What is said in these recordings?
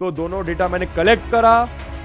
तो दोनों डेटा मैंने कलेक्ट करा,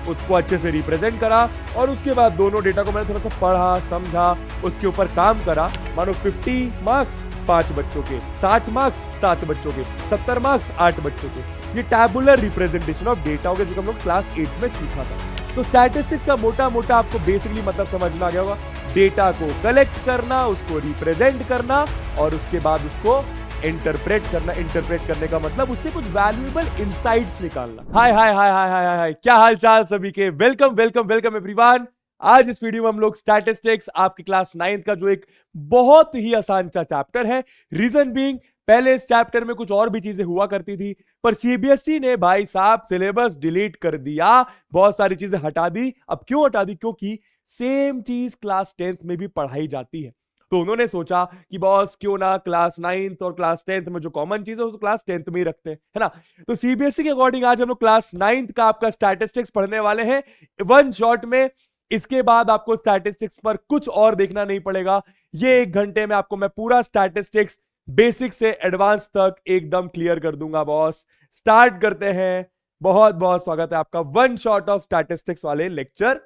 उसको अच्छे से रिप्रेजेंट करा और उसके बाद दोनों डेटा को मैंने थोड़ा सा पढ़ा, समझा, उसके ऊपर काम करा। मानो 50 मार्क्स 5 बच्चों के, 60 मार्क्स 7 बच्चों के, 70 मार्क्स 8 बच्चों के। ये टैबुलर रिप्रेजेंटेशन ऑफ डेटा हो गया, जो हम लोग क्लास 8 में सीखा था। तो स्टैटिस्टिक्स का मोटा मोटा आपको बेसिकली मतलब समझ में आ गया होगा। डेटा को कलेक्ट करना, उसको रिप्रेजेंट करना और उसके बाद उसको इंटरप्रेट करना। इंटरप्रेट करने का मतलब उससे कुछ वैल्यूएबल इनसाइट्स निकालना। हाय हाय हाय हाय हाय हाय, क्या हाल चाल सभी के। Welcome welcome welcome everyone. आज इस वीडियो में हम लोग स्टैटिस्टिक्स आपकी क्लास 9th का जो एक बहुत ही आसान सा चैप्टर है। रीजन बीइंग, पहले इस चैप्टर में कुछ और भी चीजें हुआ करती थी, पर सीबीएसई ने भाई साहब सिलेबस डिलीट कर दिया, बहुत सारी चीजें हटा दी। अब क्यों हटा दी? क्योंकि सेम चीज क्लास 10th में भी पढ़ाई जाती है। तो उन्होंने सोचा कि बॉस क्यों ना क्लास 9th और क्लास 10th में जो कॉमन चीज है उसको क्लास 10th में ही रखते हैं, है ना। तो सीबीएसई के अकॉर्डिंग आज हम लोग क्लास 9th का आपका स्टैटिस्टिक्स पढ़ने वाले हैं वन शॉट में। इसके बाद आपको स्टैटिस्टिक्स पर कुछ और देखना नहीं पड़ेगा। ये 1 घंटे में आपको मैं पूरा स्टैटिस्टिक्स बेसिक से एडवांस तक एकदम क्लियर कर दूंगा बॉस। स्टार्ट करते हैं। बहुत बहुत स्वागत है आपका वन शॉट ऑफ स्टैटिस्टिक्स वाले लेक्चर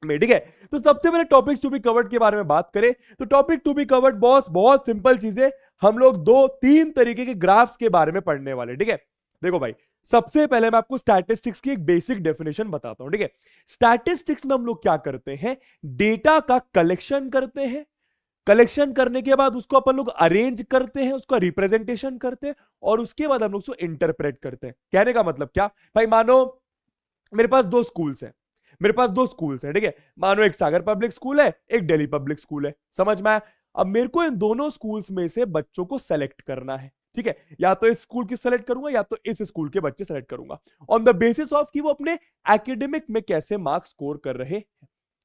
में, ठीक है। तो सबसे पहले टॉपिक्स टू बी कवर्ड के बारे में बात करें तो topic to be covered boss बहुत सिंपल चीजें, हम लोग 2-3 तरीके के ग्राफ्स के बारे में पढ़ने वाले, ठीक है। देखो भाई, सबसे पहले मैं आपको स्टैटिस्टिक्स की एक बेसिक डेफिनेशन बताता हूं, ठीक है। स्टैटिस्टिक्स में हम लोग क्या करते हैं? डेटा का कलेक्शन करते हैं। कलेक्शन करने के बाद उसको अपन लोग अरेंज करते हैं, उसका रिप्रेजेंटेशन करते हैं और उसके बाद हम लोग उसको इंटरप्रेट करते हैं। कहने का मतलब क्या भाई, मानो मेरे पास दो स्कूल्स हैं, ठीक है। मानो एक सागर पब्लिक स्कूल है, एक दिल्ली पब्लिक स्कूल है, समझ में आया। अब मेरे को इन दोनों स्कूल्स में से बच्चों को सेलेक्ट करना है, ठीक है। या तो इस स्कूल की सेलेक्ट करूंगा या तो इस स्कूल के बच्चे सेलेक्ट करूंगा ऑन द बेसिस ऑफ कि वो अपने एकेडमिक में कैसे मार्क्स स्कोर कर रहे हैं।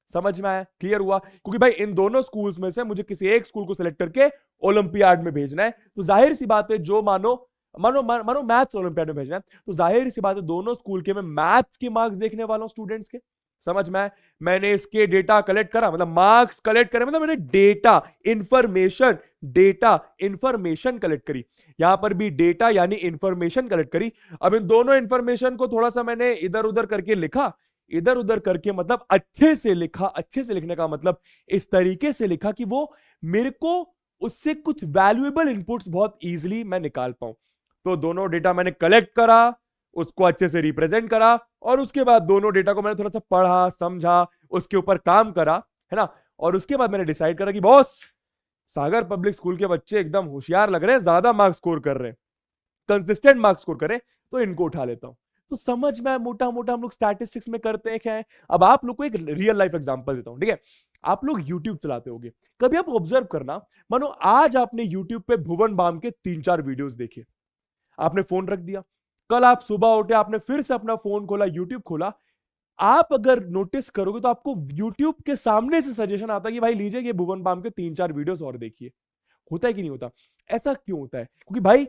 समझ में आया? क्लियर हुआ? क्योंकि भाई इन दोनों स्कूल्स में से मुझे किसी एक स्कूल को सिलेक्ट करके ओलंपियाड में भेजना है, तो जाहिर सी बात है जो मानो मानो मानो मैथ्स ओलंपियाड में भेजना है, तो जाहिर सी बात है दोनों स्कूल के मैं मैथ्स के मार्क्स देखने वाला हूं स्टूडेंट्स के। समझ में आया? मैंने इसके डेटा कलेक्ट करा, मतलब मार्क्स कलेक्ट करे, मतलब मैंने डेटा इंफॉर्मेशन कलेक्ट करी। यहां पर भी डेटा यानी इंफॉर्मेशन कलेक्ट करी। अब इन दोनों इंफॉर्मेशन को थोड़ा सा मैंने इधर उधर करके लिखा। इधर उधर करके मतलब अच्छे से लिखा। अच्छे से लिखने का मतलब इस तरीके से लिखा कि वो मेरे को उससे कुछ वैल्यूएबल इनपुट्स बहुत इजीली मैं निकाल पाऊं। तो दोनों डेटा मैंने कलेक्ट करा, उसको अच्छे से रिप्रेजेंट करा और उसके बाद दोनों डेटा को मैंने थोड़ा सा पढ़ा, समझा, उसके ऊपर काम करा, है ना। और उसके बाद मैंने डिसाइड करा कि बॉस सागर पब्लिक स्कूल के बच्चे एकदम होशियार लग रहे हैं, ज्यादा मार्क्स स्कोर कर रहे हैं, कंसिस्टेंट मार्क्स स्कोर कर रहे हैं, तो इनको उठा लेता हूं। तो समझ में मोटा मोटा हम लोग स्टैटिस्टिक्स में करते हैं क्या है। अब आप लोग को एक रियल लाइफ एग्जांपल देता हूं, ठीक है। आप लोग YouTube चलाते होंगे, कभी आप ऑब्जर्व करना, मानो आज आपने YouTube पे भुवन बाम के 3-4 वीडियोस देखे, आपने फोन रख दिया, कल आप सुबह उठे, आपने फिर से अपना फोन खोला, YouTube खोला, आप अगर नोटिस करोगे तो आपको YouTube के सामने से सजेशन आता है कि भाई लीजिए ये भुवन बाम के 3-4 वीडियोस और देखिए। होता है कि नहीं होता? ऐसा क्यों होता है? क्योंकि भाई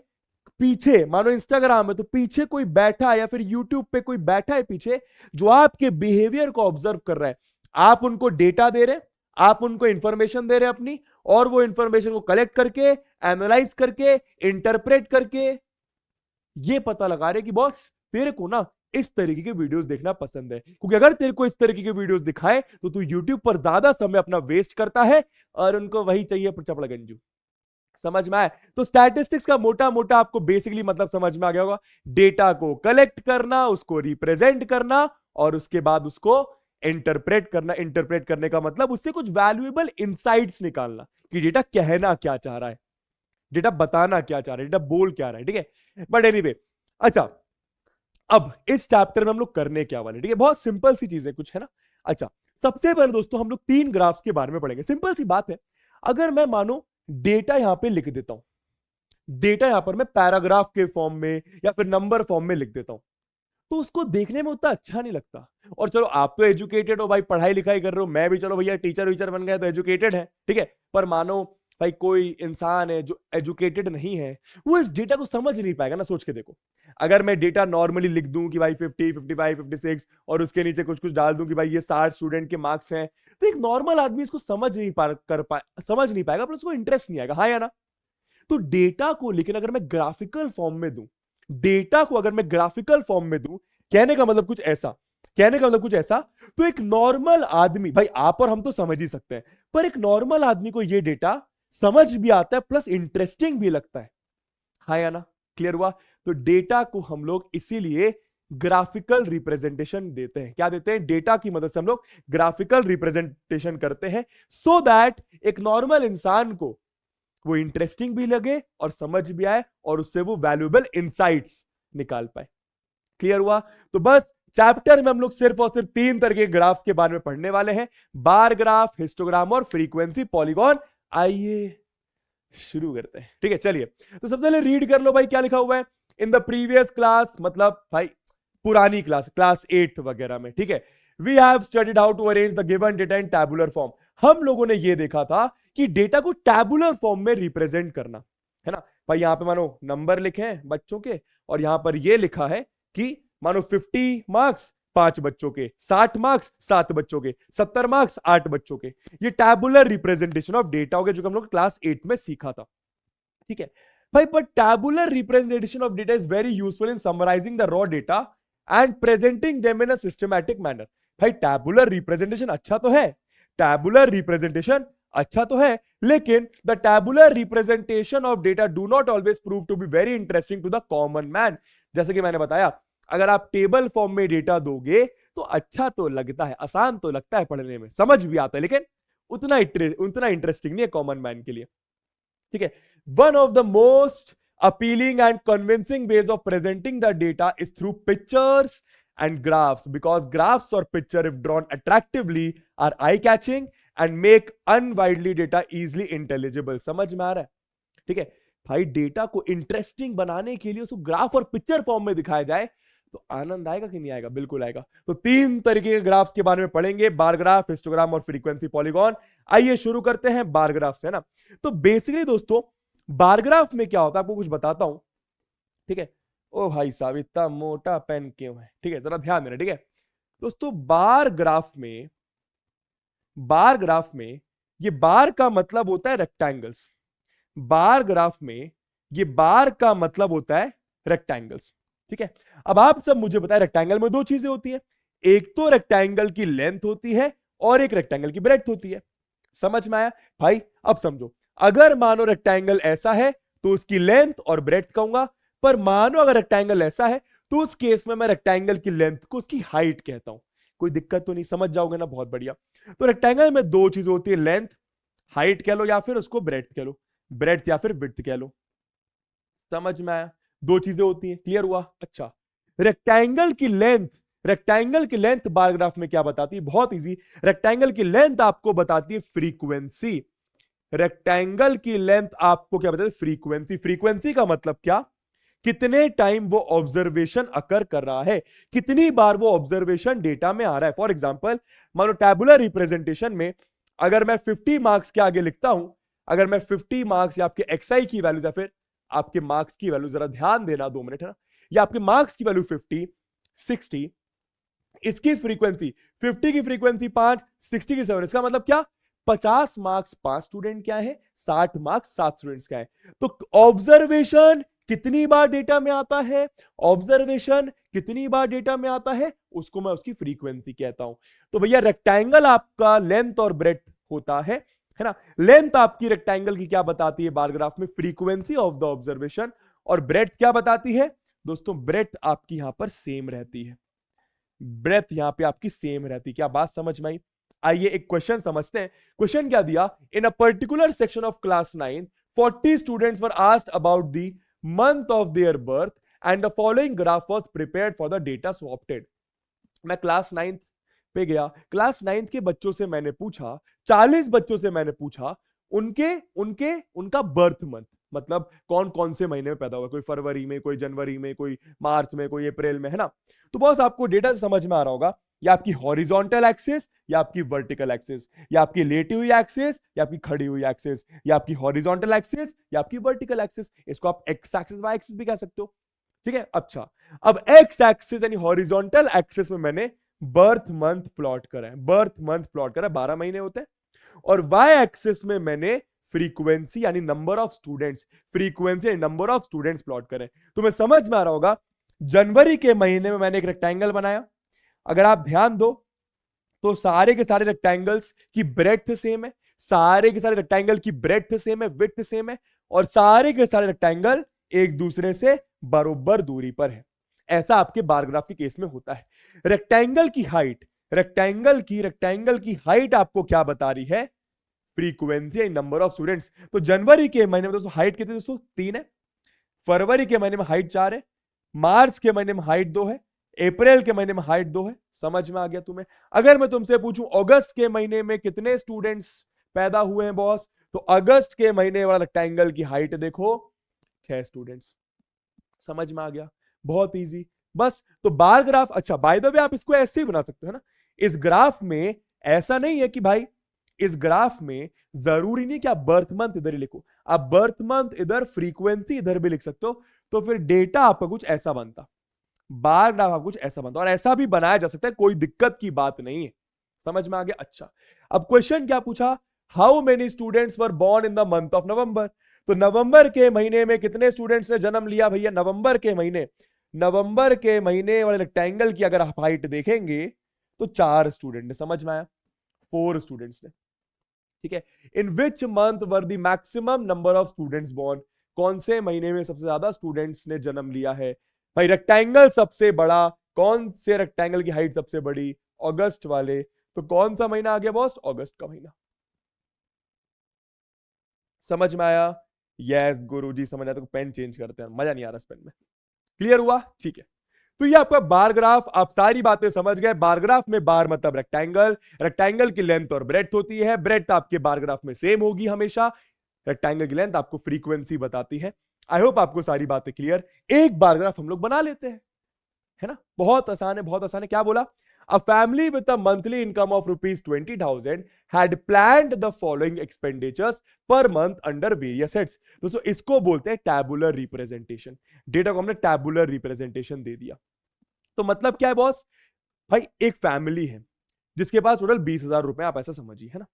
पीछे मानो इंस्टाग्राम है तो पीछे कोई बैठा है या फिर यूट्यूब पे कोई बैठा है पीछे, जो आपके बिहेवियर को ऑब्जर्व कर रहा है। आप उनको डेटा दे रहे, आप उनको इंफॉर्मेशन दे रहे अपनी, और वो इंफॉर्मेशन को कलेक्ट करके, एनालाइज करके, इंटरप्रेट करके ये पता लगा रहे कि बॉस तेरे को ना इस तरीके के वीडियोस देखना पसंद है। क्योंकि अगर तेरे को इस तरीके के वीडियोस दिखाए तो तू यूट्यूब पर ज्यादा समय अपना वेस्ट करता है और उनको वही चाहिए चपड़ा गंजू। समझ में आए? तो स्टैटिस्टिक्स का मोटा मोटा आपको बेसिकली मतलब समझ में आ गया होगा। डेटा को कलेक्ट करना, उसको रिप्रेजेंट करना और उसके बाद उसको इंटरप्रेट करना। इंटरप्रेट करने का मतलब उससे कुछ वैल्यूएबल इनसाइट्स निकालना कि डेटा कहना क्या चाह रहा है, डेटा बताना क्या चाह रहा है, डेटा बोल क्या रहा है, ठीक है। बट एनीवे, अच्छा अब इस चैप्टर में हम लोग करने क्या वाले, ठीक है। बहुत सिंपल सी चीजें कुछ है ना। अच्छा, सबसे पहले दोस्तों हम लोग 3 ग्राफ्स के बारे में पढ़ेंगे। सिंपल सी बात है, अगर मैं मानो डेटा यहां पे लिख देता हूं, डेटा यहां पर मैं पैराग्राफ के फॉर्म में या फिर नंबर फॉर्म में लिख देता हूं, तो उसको देखने में उतना अच्छा नहीं लगता। और चलो आप तो एजुकेटेड हो भाई, पढ़ाई लिखाई कर रहे हो, मैं भी चलो भैया टीचर वीचर बन गया तो एजुकेटेड है, ठीक है। पर मानो भाई कोई इंसान है जो एजुकेटेड नहीं है, वो इस डेटा को समझ नहीं पाएगा ना। सोच के देखो, अगर मैं डेटा नॉर्मली लिख दूं कि भाई 50, 55, 56 और उसके नीचे कुछ कुछ डाल दूं कि भाई ये 60 स्टूडेंट के मार्क्स हैं, तो एक नॉर्मल आदमी इसको समझ नहीं पाएगा, पर उसको इंटरेस्ट नहीं आएगा, हाँ या ना। तो डेटा को लेकिन अगर मैं ग्राफिकल फॉर्म में दूं, डेटा को अगर मैं ग्राफिकल फॉर्म में दूं, कहने का मतलब कुछ ऐसा, कहने का मतलब कुछ ऐसा। तो एक नॉर्मल आदमी, भाई आप और हम तो समझ ही सकते हैं, पर एक नॉर्मल आदमी को ये डेटा समझ भी आता है प्लस इंटरेस्टिंग भी लगता है, हाँ या ना? क्लियर हुआ? तो डेटा को हम लोग इसीलिए ग्राफिकल रिप्रेजेंटेशन देते हैं। क्या देते हैं? डेटा की मदद से हम लोग ग्राफिकल रिप्रेजेंटेशन करते हैं, सो दैट एक नॉर्मल इंसान को वो इंटरेस्टिंग भी लगे और समझ भी आए और उससे वो वैल्यूएबल इंसाइट्स निकाल पाए। क्लियर हुआ? तो बस चैप्टर में हम लोग सिर्फ और सिर्फ 3 तरह के ग्राफ के बारे में पढ़ने वाले हैं, बार ग्राफ, हिस्टोग्राम और फ्रीक्वेंसी पॉलीगॉन। आइए शुरू करते हैं, ठीक है? चलिए, तो सबसे पहले रीड कर लो भाई क्या लिखा हुआ है इन द प्रीवियस क्लास, मतलब भाई पुरानी क्लास, क्लास 8 वगैरह में, ठीक है? We have studied how to arrange the given data in tabular form. हम लोगों ने ये देखा था कि डेटा को टैबुलर फॉर्म में रिप्रेजेंट करना है ना भाई। यहां पे मानो नंबर लिखे हैं बच्चों के, और यहां पर ये लिखा है कि मानो 50 मार्क्स 5 बच्चों के, 60 मार्क्स 7 बच्चों के, 70 मार्क्स 8 बच्चों के। ये टैबुलर रिप्रेजेंटेशन ऑफ डेटा हो गया, जो कि हम लोग क्लास 8 में सीखा था, ठीक है भाई? But tabular representation of data is very useful in summarizing the raw data and presenting them in a systematic manner. भाई टैबुलर रिप्रेजेंटेशन अच्छा तो है, टैबुलर रिप्रेजेंटेशन अच्छा तो है, लेकिन the tabular representation of data do not always prove to be very interesting to the common man. जैसे कि मैंने बताया, अगर आप टेबल फॉर्म में डेटा दोगे तो अच्छा तो लगता है, आसान तो लगता है पढ़ने में, समझ भी आता है, लेकिन उतना इंटरेस्टिंग नहीं है कॉमन मैन के लिए, ठीक है? One of the most appealing and convincing ways of presenting the data is through pictures and graphs, because graphs or picture if drawn attractively are eye catching and make unwidely data easily intelligible। समझ में आ रहा है? ठीक है भाई, data को interesting बनाने के लिए उसको ग्राफ और पिक्चर फॉर्म में दिखाया जाए तो आनंद आएगा कि नहीं आएगा? बिल्कुल आएगा। तो 3 तरीके के ग्राफ के बारे में पढ़ेंगे, बार ग्राफ, हिस्टोग्राम और फ्रीक्वेंसी पॉलीगॉन। आइए शुरू करते हैं बार ग्राफ से, है ना? तो बेसिकली दोस्तों बार ग्राफ में क्या होता है आपको कुछ बताता हूं, ठीक है? ओ भाई साहब इतना मोटा पेन क्यों है? ठीक है, जरा ध्यान देना, ठीक है दोस्तों? बार ग्राफ में ये बार का मतलब होता है रेक्टेंगल्स। बार ग्राफ में ये बार का मतलब होता है रेक्टेंगल्स, ठीक है? अब आप सब मुझे बताएं, रेक्टेंगल में 2 चीजें होती है, एक तो रेक्टेंगल की लेंथ होती है और एक रेक्टेंगल की ब्रेड्थ होती है। समझ में आया भाई? अब समझो, अगर मानो रेक्टेंगल ऐसा है तो उसकी लेंथ और ब्रेड्थ कहूंगा, पर मानो अगर रेक्टेंगल ऐसा है तो उस केस में मैं रेक्टेंगल की लेंथ को उसकी हाइट कहता हूं। कोई दिक्कत तो नहीं? समझ जाओगे ना? बहुत बढ़िया। तो रेक्टेंगल में 2 चीजें होती है, लेंथ, हाइट कह लो या फिर उसको ब्रेड्थ कह लो, ब्रेड्थ या फिर विड्थ कह लो। समझ में आया? 2 चीजें होती हैं, क्लियर हुआ? अच्छा, रेक्टेंगल की लेंथ बार ग्राफ में क्या बताती है? बहुत इजी, रेक्टेंगल की लेंथ आपको बताती है फ्रीक्वेंसी। रेक्टेंगल की लेंथ आपको क्या बताती है? फ्रीक्वेंसी। फ्रीक्वेंसी का मतलब क्या? कितने टाइम वो ऑब्जर्वेशन अकर कर रहा है, कितनी बार वो ऑब्जर्वेशन डेटा में आ रहा है। फॉर एग्जांपल, मानो टैबुलर रिप्रेजेंटेशन में अगर मैं 50 मार्क्स के आगे लिखता हूं, अगर मैं 50 मार्क्स या आपके एक्सआई की वैल्यू या फिर आपके मार्क्स की वैल्यू, जरा ध्यान देना 2 मिनट, है ना? या आपके मार्क्स की वैल्यू 50, 60, इसकी फ्रीक्वेंसी 50 की फ्रीक्वेंसी 5, 60 की 7, इसका मतलब क्या? 50 मार्क्स 5 स्टूडेंट क्या है, 60 मार्क्स 7 स्टूडेंट्स क्या है। तो ऑब्जर्वेशन कितनी बार डेटा में आता है, ऑब्जर्वेशन कितनी बार डेटा में आता है, उसको मैं उसकी फ्रीक्वेंसी कहता हूं। तो भैया रेक्टेंगल आपका लेंथ और ब्रेड्थ होता है ना? लेंथ आपकी रेक्टेंगल की क्या बताती है बार ग्राफ में? Frequency of the observation. और ब्रेड्थ क्या बताती है दोस्तों? ब्रेड्थ आपकी यहां पर सेम रहती है, ब्रेथ यहां पे आपकी सेम रहती है। क्या बात समझ में आई? आइए एक क्वेश्चन समझते हैं। क्वेश्चन क्या दिया? In a particular section of class 9 40 students were asked about the month of their birth and the following graph was prepared for the data so obtained. मैं क्लास 9 पे गया, क्लास 9 के बच्चों से मैंने पूछा, 40 बच्चों से मैंने पूछा उनका बर्थ मंथ, मतलब कौन कौन से महीने में पैदा हुआ, कोई फरवरी में, कोई जनवरी में, कोई मार्च में, कोई अप्रैल में, है ना? तो बस आपको डेटा समझ में आ रहा होगा, या आपकी हॉरिजॉन्टल एक्सिस या आपकी वर्टिकल एक्सिस, या आपकी लेटी हुई एक्सिस या आपकी खड़ी हुई एक्सिस, या आपकी हॉरिजॉन्टल एक्सिस या आपकी वर्टिकल एक्सिस। इसको आप एक्स एक्सिस वाई एक्सिस भी कह सकते हो, ठीक है? अच्छा, अब एक्स एक्सिस यानी हॉरिजॉन्टल एक्सिस में मैंने बर्थ मंथ प्लॉट करा है, 12 महीने होते हैं। और वाई एक्सिस में मैंने फ्रीक्वेंसी यानी नंबर ऑफ स्टूडेंट्स, फ्रीक्वेंसी यानी नंबर ऑफ स्टूडेंट्स प्लॉट करें। तो मैं समझ में आ रहा होगा जनवरी के महीने में मैंने एक रेक्टेंगल बनाया। अगर आप ध्यान दो तो सारे के सारे रेक्टेंगल्स की ब्रेड्थ सेम है, सारे के सारे रेक्टेंगल की ब्रेड्थ सेम है, विड्थ सेम है, और सारे के सारे रेक्टेंगल एक दूसरे से बराबर दूरी पर है। ऐसा आपके बार ग्राफ के केस में होता है। रेक्टेंगल की हाइट, रेक्टेंगल की हाइट आपको क्या बता रही है? Frequency, number of students. तो जनवरी के महीने में दोस्तों हाइट कितनी दोस्तों? 3 है। फरवरी के महीने में हाइट 4 है। मार्च के महीने में हाइट 2 है। अप्रैल के महीने में हाइट 2 है। समझ में आ गया तुम्हें? अगर मैं तुमसे पूछूं अगस्त के महीने में कितने स्टूडेंट्स पैदा हुए हैं बॉस, तो अगस्त के महीने वाला रेक्टेंगल की हाइट देखो 6 स्टूडेंट्स। समझ में आ गया? बहुत इजी। बस तो बार ग्राफ, अच्छा बाय द वे आप इसको ऐसे ही बना सकते हो ना। इस ग्राफ में ऐसा नहीं है कि भाई, इस ग्राफ में जरूरी नहीं कि आप बर्थ मंथ इधर ही लिखो, आप बर्थ मंथ इधर, फ्रीक्वेंसी इधर भी लिख सकते हो, तो फिर डेटा आपका कुछ ऐसा बनता, बार ग्राफ आपका कुछ ऐसा बनता, और ऐसा भी बनाया जा सकता है, कोई दिक्कत की बात नहीं है। समझ में आ गया? अच्छा, अब क्वेश्चन क्या पूछा? How many students were born in the month of November. तो नवंबर के महीने में कितने स्टूडेंट्स ने जन्म लिया भैया? नवंबर के महीने वाले रेक्टेंगल की अगर आप हाइट देखेंगे तो 4 स्टूडेंट ने। समझ में आया? 4 स्टूडेंट्स ने। ठीक है। In which month were the maximum number of students born. कौन से महीने में सबसे ज्यादा स्टूडेंट्स ने जन्म लिया है? भाई रेक्टेंगल सबसे बड़ा, कौन से रेक्टेंगल की हाइट सबसे बड़ी? अगस्त वाले। तो कौन सा महीना आ गया बॉस? अगस्त का महीना। समझ में आया? यस गुरुजी समझ आया। तो पेन चेंज करते हैं, मजा नहीं आ रहा इस पेन में। क्लियर हुआ? ठीक है। तो ये आपका बार ग्राफ, आप सारी बातें समझ गए। बार ग्राफ में बार मतलब रेक्टेंगल, रेक्टेंगल की लेंथ और ब्रेड्थ होती है, ब्रेड्थ आपके बार ग्राफ में सेम होगी हमेशा, रेक्टेंगल की लेंथ आपको फ्रीक्वेंसी बताती है। आई होप आपको सारी बातें क्लियर। एक बार ग्राफ हम लोग बना लेते हैं, है ना? बहुत आसान है, बहुत आसान है। क्या बोला? A family with a monthly income of rupees 20,000 had planned the following expenditures per month under various heads। दोस्तों इसको बोलते हैं टैबुलर रिप्रेजेंटेशन। डेटा को हमने टैबुलर रिप्रेजेंटेशन दे दिया। तो मतलब क्या है बॉस? भाई एक फैमिली है जिसके पास टोटल 20,000 रुपए, आप ऐसा समझिए, है ना,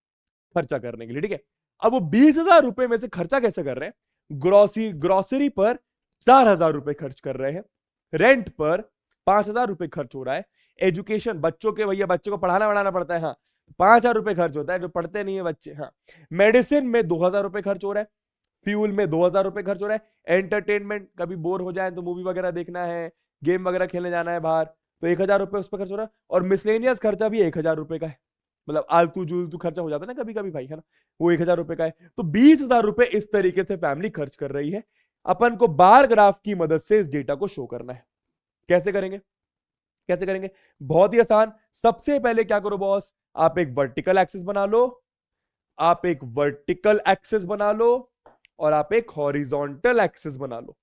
खर्चा करने के लिए। ठीक है। अब वो 20,000 रुपए में से खर्चा कैसे कर रहे हैं? ग्रोसरी पर 4,000 रुपए खर्च कर रहे हैं, रेंट पर 5,000 रुपए खर्च हो रहा है, एजुकेशन, बच्चों के, भैया बच्चों को पढ़ाना बढ़ाना पड़ता है, हाँ 5,000 रुपए खर्च होता है, जो पढ़ते नहीं है बच्चे, हाँ। मेडिसिन में 2,000 रुपए खर्च हो रहा है, फ्यूल में 2,000 रुपए खर्च हो रहा है, एंटरटेनमेंट, कभी बोर हो जाए तो मूवी वगैरह देखना है, गेम वगैरह खेलने जाना है बाहर, तो 1,000 रुपए उस पर खर्च हो रहा है, और मिसलेनियस खर्चा भी 1,000 रुपए का है, मतलब आलतू जुलतू खर्चा हो जाता है ना कभी कभी भाई, है ना, वो 1,000 रुपए का है। तो 20,000 रुपए इस तरीके से फैमिली खर्च कर रही है। अपन को बार ग्राफ की मदद से इस डेटा को शो करना है। कैसे करेंगे? कैसे करेंगे? बहुत ही आसान। सबसे पहले क्या करो बॉस, आप एक वर्टिकल एक्सिस बना लो, आप एक वर्टिकल एक्सिस बना लो, और आप एक हॉरिजॉन्टल एक्सिस बना लो।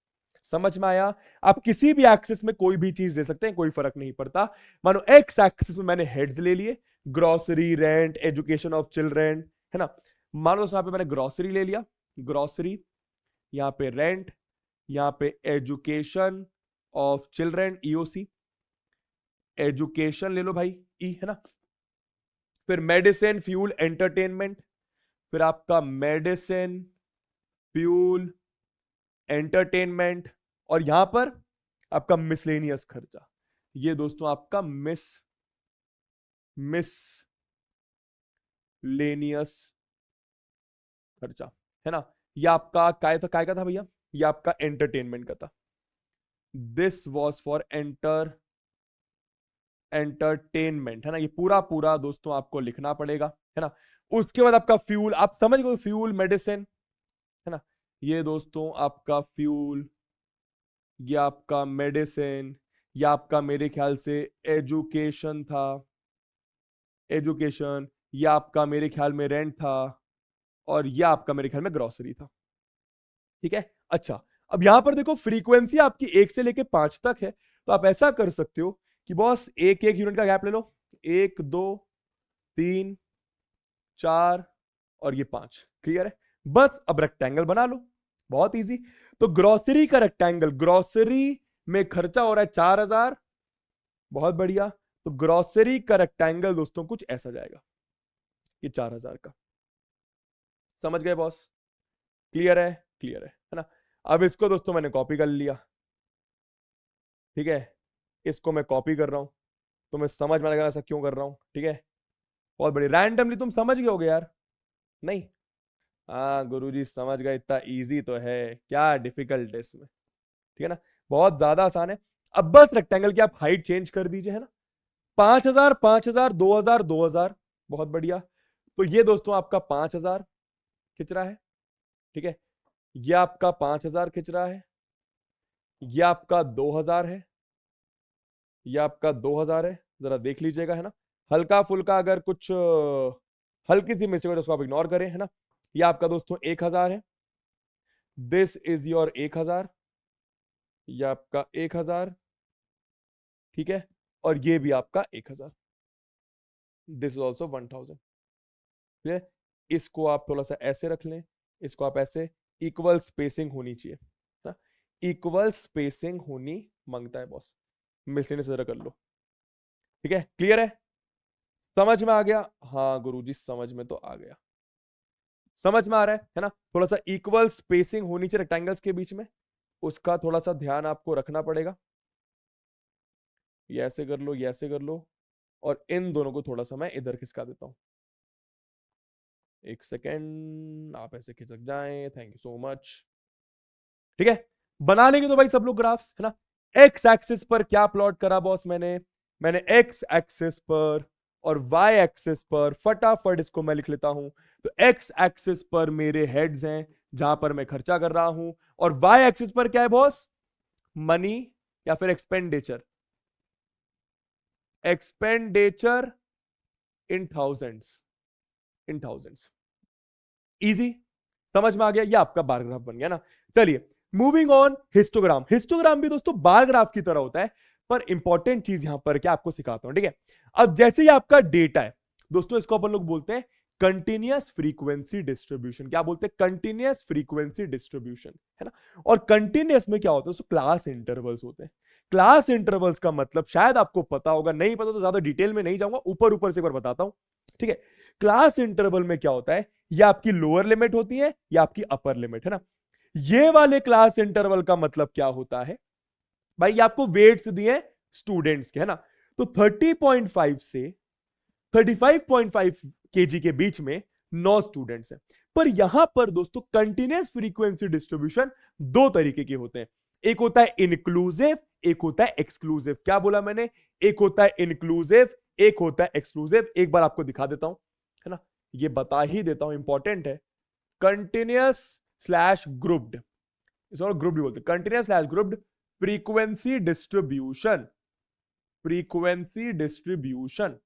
समझ में आया? आप किसी भी एक्सिस में कोई भी चीज दे सकते हैं, कोई फर्क नहीं पड़ता। मानो एक्स एक्सिस में मैंने हेड्स ले लिए, grocery, rent, education of children, है ना। मान लो यहां पे मैंने ग्रोसरी ले लिया, ग्रोसरी, यहां पे रेंट, यहां पे education of children, EOC, education ले लो भाई, ई, है ना। फिर मेडिसिन, फ्यूल, एंटरटेनमेंट, फिर आपका मेडिसिन, फ्यूल, एंटरटेनमेंट, और यहां पर आपका मिसलेनियस खर्चा। ये दोस्तों आपका मिसलेनियस खर्चा, है ना। ये आपका काय था, काय का था भैया? ये आपका एंटरटेनमेंट का था। दिस वॉज फॉर एंटरटेनमेंट, है ना। ये पूरा पूरा दोस्तों आपको लिखना पड़ेगा, है ना। उसके बाद आपका फ्यूल, आप समझ गए, फ्यूल, मेडिसिन, है ना। ये दोस्तों आपका फ्यूल, ये आपका मेडिसिन, ये आपका मेरे ख्याल से एजुकेशन था, एजुकेशन, ये आपका मेरे ख्याल में रेंट था, और ये आपका मेरे ख्याल में ग्रोसरी था। ठीक है। अच्छा, अब यहां पर देखो फ्रीक्वेंसी आपकी 1 से लेके 5 तक है, तो आप ऐसा कर सकते हो कि बॉस एक एक यूनिट का गैप ले लो, 1 2 3 4 और ये 5। क्लियर है? बस अब रेक्टेंगल बना लो, बहुत इजी। तो ग्रोसरी का रेक्टेंगल, ग्रोसरी में खर्चा हो रहा है 4,000, बहुत बढ़िया। तो ग्रोसरी का रेक्टेंगल दोस्तों कुछ ऐसा जाएगा, ये 4,000 का। समझ गए बॉस? क्लियर है? क्लियर है ना। अब इसको दोस्तों मैंने कॉपी कर लिया, ठीक है, इसको मैं कॉपी कर रहा हूं, तुम्हें समझ में लगा ऐसा क्यों कर रहा हूं, ठीक है, बहुत बढ़िया। रैंडमली तुम समझ गए होगे यार, नहीं? हाँ गुरुजी समझ गए, इतना इजी तो है, क्या डिफिकल्ट है इसमें, ठीक है ना, बहुत ज्यादा आसान है। अब बस रेक्टेंगल की आप हाइट चेंज कर दीजिए, है ना, 5000 5000 2000 2000, बहुत बढ़िया। तो ये दोस्तों आपका 5000 खिंच रहा है, ठीक है, ये आपका 5000 खिंच रहा है, ये आपका 2000 है, ये आपका 2000 है, जरा देख लीजिएगा, है ना, हल्का फुल्का अगर कुछ हल्की सी मिस्टेक हो तो उसको आप इग्नोर करें, है ना। ये आपका दोस्तों 1000 है, दिस इज योर 1000, ये आपका 1000, ठीक है, और ये भी आपका 1000, दिस इज ऑल्सो 1000, ठीक है। इसको आप थोड़ा सा ऐसे रख लें, इसको आप ऐसे, इक्वल स्पेसिंग होनी चाहिए, इक्वल स्पेसिंग होनी मांगता है बॉस, मिसलेनियस से जरा कर लो, ठीक है, क्लियर है, समझ में आ गया? हाँ गुरुजी समझ में तो आ गया, समझ में आ रहा है ना, थोड़ा सा इक्वल स्पेसिंग होनी चाहिए रेक्टेंगल्स के बीच में, उसका थोड़ा सा ध्यान आपको रखना पड़ेगा। ये ऐसे कर लो, ये ऐसे कर लो, और इन दोनों को थोड़ा सा मैं इधर खिसका देता हूं, एक सेकेंड, आप ऐसे खिसक जाएं, थैंक यू सो मच, ठीक है। बना लेंगे तो भाई सब लोग ग्राफ्स, है ना। एक्स एक्सिस पर क्या प्लॉट करा बॉस, मैंने एक्स एक्सिस पर और वाई एक्सिस पर, फटाफट इसको मैं लिख लेता हूं। तो एक्स एक्सिस पर मेरे हेड्स हैं जहां पर मैं खर्चा कर रहा हूं, और वाई एक्सिस पर क्या है बॉस, मनी या फिर expenditure, expenditure in thousands, in thousands, easy, समझ में आ गया, ये आपका बार ग्राफ बन गया ना। चलिए मूविंग ऑन, हिस्टोग्राम, हिस्टोग्राम भी दोस्तों बार ग्राफ की तरह होता है, पर इंपॉर्टेंट चीज यहां पर क्या आपको सिखाता हूं, ठीक है। अब जैसे ही आपका डेटा है दोस्तों, इसको अपन लोग बोलते हैं कंटिन्यूअस फ्रीक्वेंसी डिस्ट्रीब्यूशन, क्या बोलते हैं, कंटिन्यूअस फ्रीक्वेंसी डिस्ट्रीब्यूशन, है ना। और कंटिन्यूअस में क्या होता है दोस्तों, क्लास इंटरवल्स होते हैं। क्लास इंटरवल्स का मतलब शायद आपको पता होगा, नहीं पता तो ज्यादा डिटेल में नहीं जाऊंगा, ऊपर ऊपर से एक बार बताता हूं, ठीक है। क्लास इंटरवल में क्या होता है, ये आपकी लोअर लिमिट होती है, या आपकी अपर लिमिट, है ना। ये वाले क्लास इंटरवल का मतलब क्या होता है भाई, ये आपको वेट्स दिए स्टूडेंट्स के, है ना। तो 30.5 से 35.5 केजी के बीच में 9 स्टूडेंट्स हैं। पर यहां पर दोस्तों कंटिन्यूअस फ्रीक्वेंसी डिस्ट्रीब्यूशन दो तरीके के होते हैं, एक होता है इंक्लूसिव, एक होता है एक्सक्लूसिव। क्या बोला मैंने, एक होता है इंक्लूसिव, एक होता है एक्सक्लूसिव। एक बार आपको दिखा देता हूं, है ना, ये बता ही देता हूं, इंपॉर्टेंट है। कंटिन्यूअस स्लैश ग्रुप्ड, इसको ग्रुप्ड बोलते हैं, continuous slash grouped frequency distribution, frequency distribution,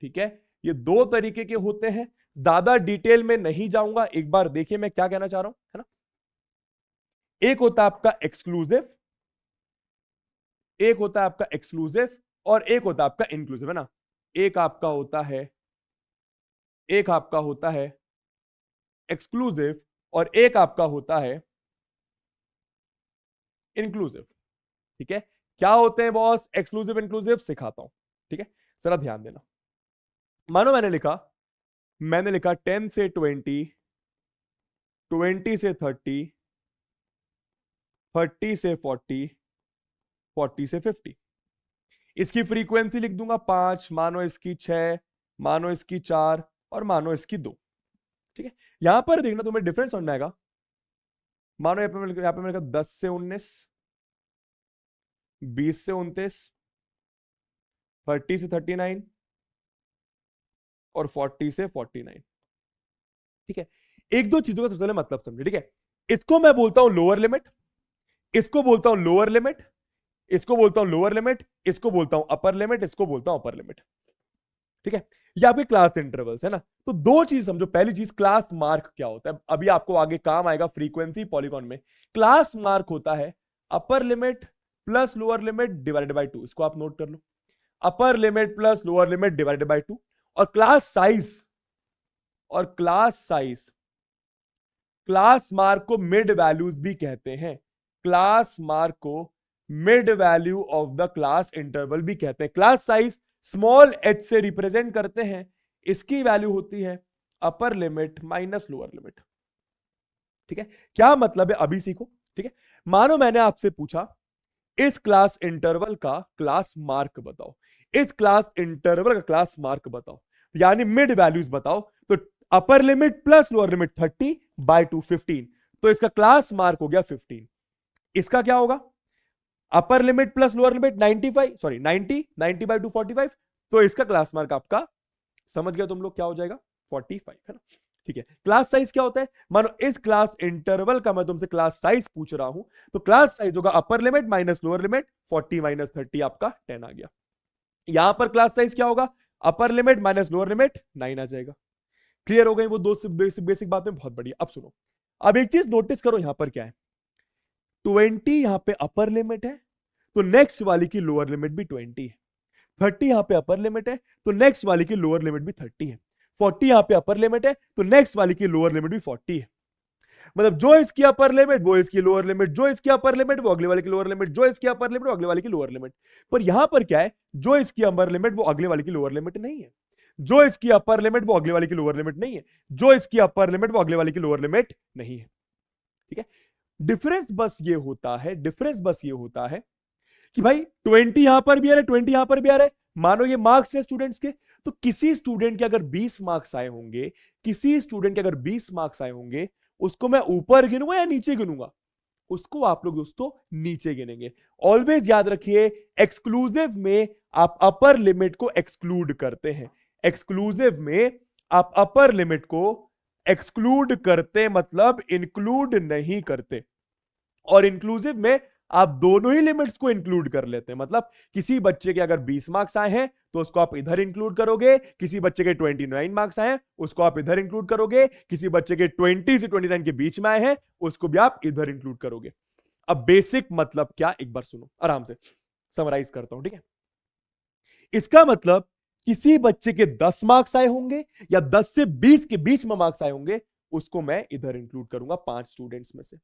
ठीक है। ये दो तरीके के होते हैं, ज्यादा डिटेल में नहीं जाऊंगा, एक बार देखिए मैं क्या कहना चाह रहा हूं, है ना। एक होता है आपका एक्सक्लूसिव, एक होता है आपका एक्सक्लूसिव, और एक होता है आपका इंक्लूसिव, है ना। एक आपका होता है, एक आपका होता है एक्सक्लूसिव, और एक आपका होता है इंक्लूसिव, ठीक है। क्या होते हैं बॉस एक्सक्लूसिव इंक्लूसिव, सिखाता हूं, ठीक है, जरा ध्यान देना। मानो मैंने लिखा 10 से 20, 20 से 30, 30 से 40, 40 से 50। इसकी फ्रीक्वेंसी लिख दूंगा 5, मानो इसकी 6, मानो इसकी 4, और मानो इसकी 2, ठीक है। यहां पर देखना तुम्हें डिफरेंस समझ में आएगा। मानो यहां पे मैंने कहा 10 से 19, 20 से 29, 30 से 39, और 40 से 49, ठीक है। एक दो चीजों का सबसे पहले मतलब समझे, ठीक है। इसको मैं बोलता हूं लोअर लिमिट, इसको बोलता हूं लोअर लिमिट, इसको बोलता हूं लोअर लिमिट, इसको बोलता हूं अपर लिमिट, इसको बोलता हूं अपर लिमिट, ठीक है। ये आपके क्लास इंटरवल्स है ना। तो दो चीज समझो, पहली चीज क्लास मार्क क्या होता है, अभी आपको आगे काम आएगा फ्रीक्वेंसी पॉलीगॉन में। क्लास मार्क होता है upper limit plus lower limit divided by 2, इसको आप नोट कर लो, upper limit plus lower limit divided by 2। और क्लास साइज, और क्लास मार्क को मिड वैल्यूज भी कहते हैं, क्लास मार्क को mid value of the class interval भी कहते हैं। क्लास साइज स्मॉल h से रिप्रेजेंट करते हैं, इसकी वैल्यू होती है upper limit minus lower limit, ठीक है। क्या मतलब है अभी सीखो, ठीक है। मानो मैंने आपसे पूछा इस क्लास इंटरवल का क्लास मार्क बताओ, इस क्लास इंटरवल का क्लास मार्क बताओ, यानी मिड वैल्यूज बताओ। तो अपर लिमिट प्लस लोअर लिमिट 30/2 15, तो इसका क्लास मार्क हो गया 15। इसका क्या होगा, अपर limit plus lower limit 95, sorry 90/2 45, तो इसका क्लास मार्क आपका समझ गया तुम लोग क्या हो जाएगा, 45 है ना। ठीक है, क्लास साइज क्या होता है, मानो इस क्लास इंटरवल का मैं तुमसे क्लास साइज पूछ रहा हूं, तो क्लास साइज होगा upper limit minus lower limit, 40 minus 30 आपका 10 आ गया। यहां पर क्लास साइज क्या होगा, upper limit minus lower limit 9 आ जाएगा। क्लियर हो गई वो दो बेसिक बातें, बहुत बढ़िया। अब सुनो, अब एक चीज नोटिस करो, यहां पर क्या है, 20 यहां पे अपर लिमिट है, तो नेक्स्ट वाली की लोअर लिमिट भी 20 है। 30 यहां पे अपर लिमिट है, तो नेक्स्ट वाली की लोअर लिमिट भी 30 है। 40 यहां पे अपर लिमिट है, तो नेक्स्ट वाली की लोअर लिमिट भी 40 है। मतलब जो इसकी अपर लिमिट वो इसकी लोअर लिमिट, जो इसकी अपर लिमिट वो अगले वाले की लोअर लिमिट, जो इसकी अपर लिमिट वो अगले वाले की लोअर लिमिट। पर यहां पर क्या है, जो इसकी अपर लिमिट वो अगले वाले की लोअर लिमिट नहीं है, जो इसकी अपर लिमिट वो अगले वाले की लोअर लिमिट नहीं है, जो इसकी अपर लिमिट वो अगले वाले की लोअर लिमिट नहीं है। ठीक है, डिफरेंस बस ये होता है, डिफरेंस बस ये होता है कि भाई 20 यहां पर भी आ रहा है, 20 यहां पर भी आ रहा है। मानो ये मार्क्स है स्टूडेंट्स के, तो किसी स्टूडेंट के अगर 20 मार्क्स आए होंगे, किसी स्टूडेंट के अगर 20 मार्क्स आए होंगे, उसको मैं ऊपर गिनूंगा या नीचे गिनूंगा, उसको आप लोग दोस्तों नीचे गिनेंगे। ऑलवेज याद रखिए, एक्सक्लूसिव में आप अपर लिमिट को एक्सक्लूड करते हैं, एक्सक्लूसिव में आप अपर लिमिट को एक्सक्लूड करते मतलब इंक्लूड नहीं करते, और इंक्लूसिव में आप दोनों ही लिमिट्स को इंक्लूड कर लेते हैं। मतलब किसी बच्चे के अगर 20 मार्क्स आए हैं तो उसको आप इधर इंक्लूड करोगे, किसी बच्चे के 29 मार्क्स आए हैं उसको आप इधर इंक्लूड करोगे, किसी बच्चे के 20 से 29 के बीच में आए हैं उसको भी आप इधर इंक्लूड करोगे। अब बेसिक मतलब क्या, एक बार सुनो आराम से समराइज करता हूं, ठीक है। इसका मतलब किसी बच्चे के 10 मार्क्स आए होंगे या 10 से 20 के बीच में मार्क्स आए होंगे, उसको मैं इधर इंक्लूड करूंगा 5 स्टूडेंट्स में से।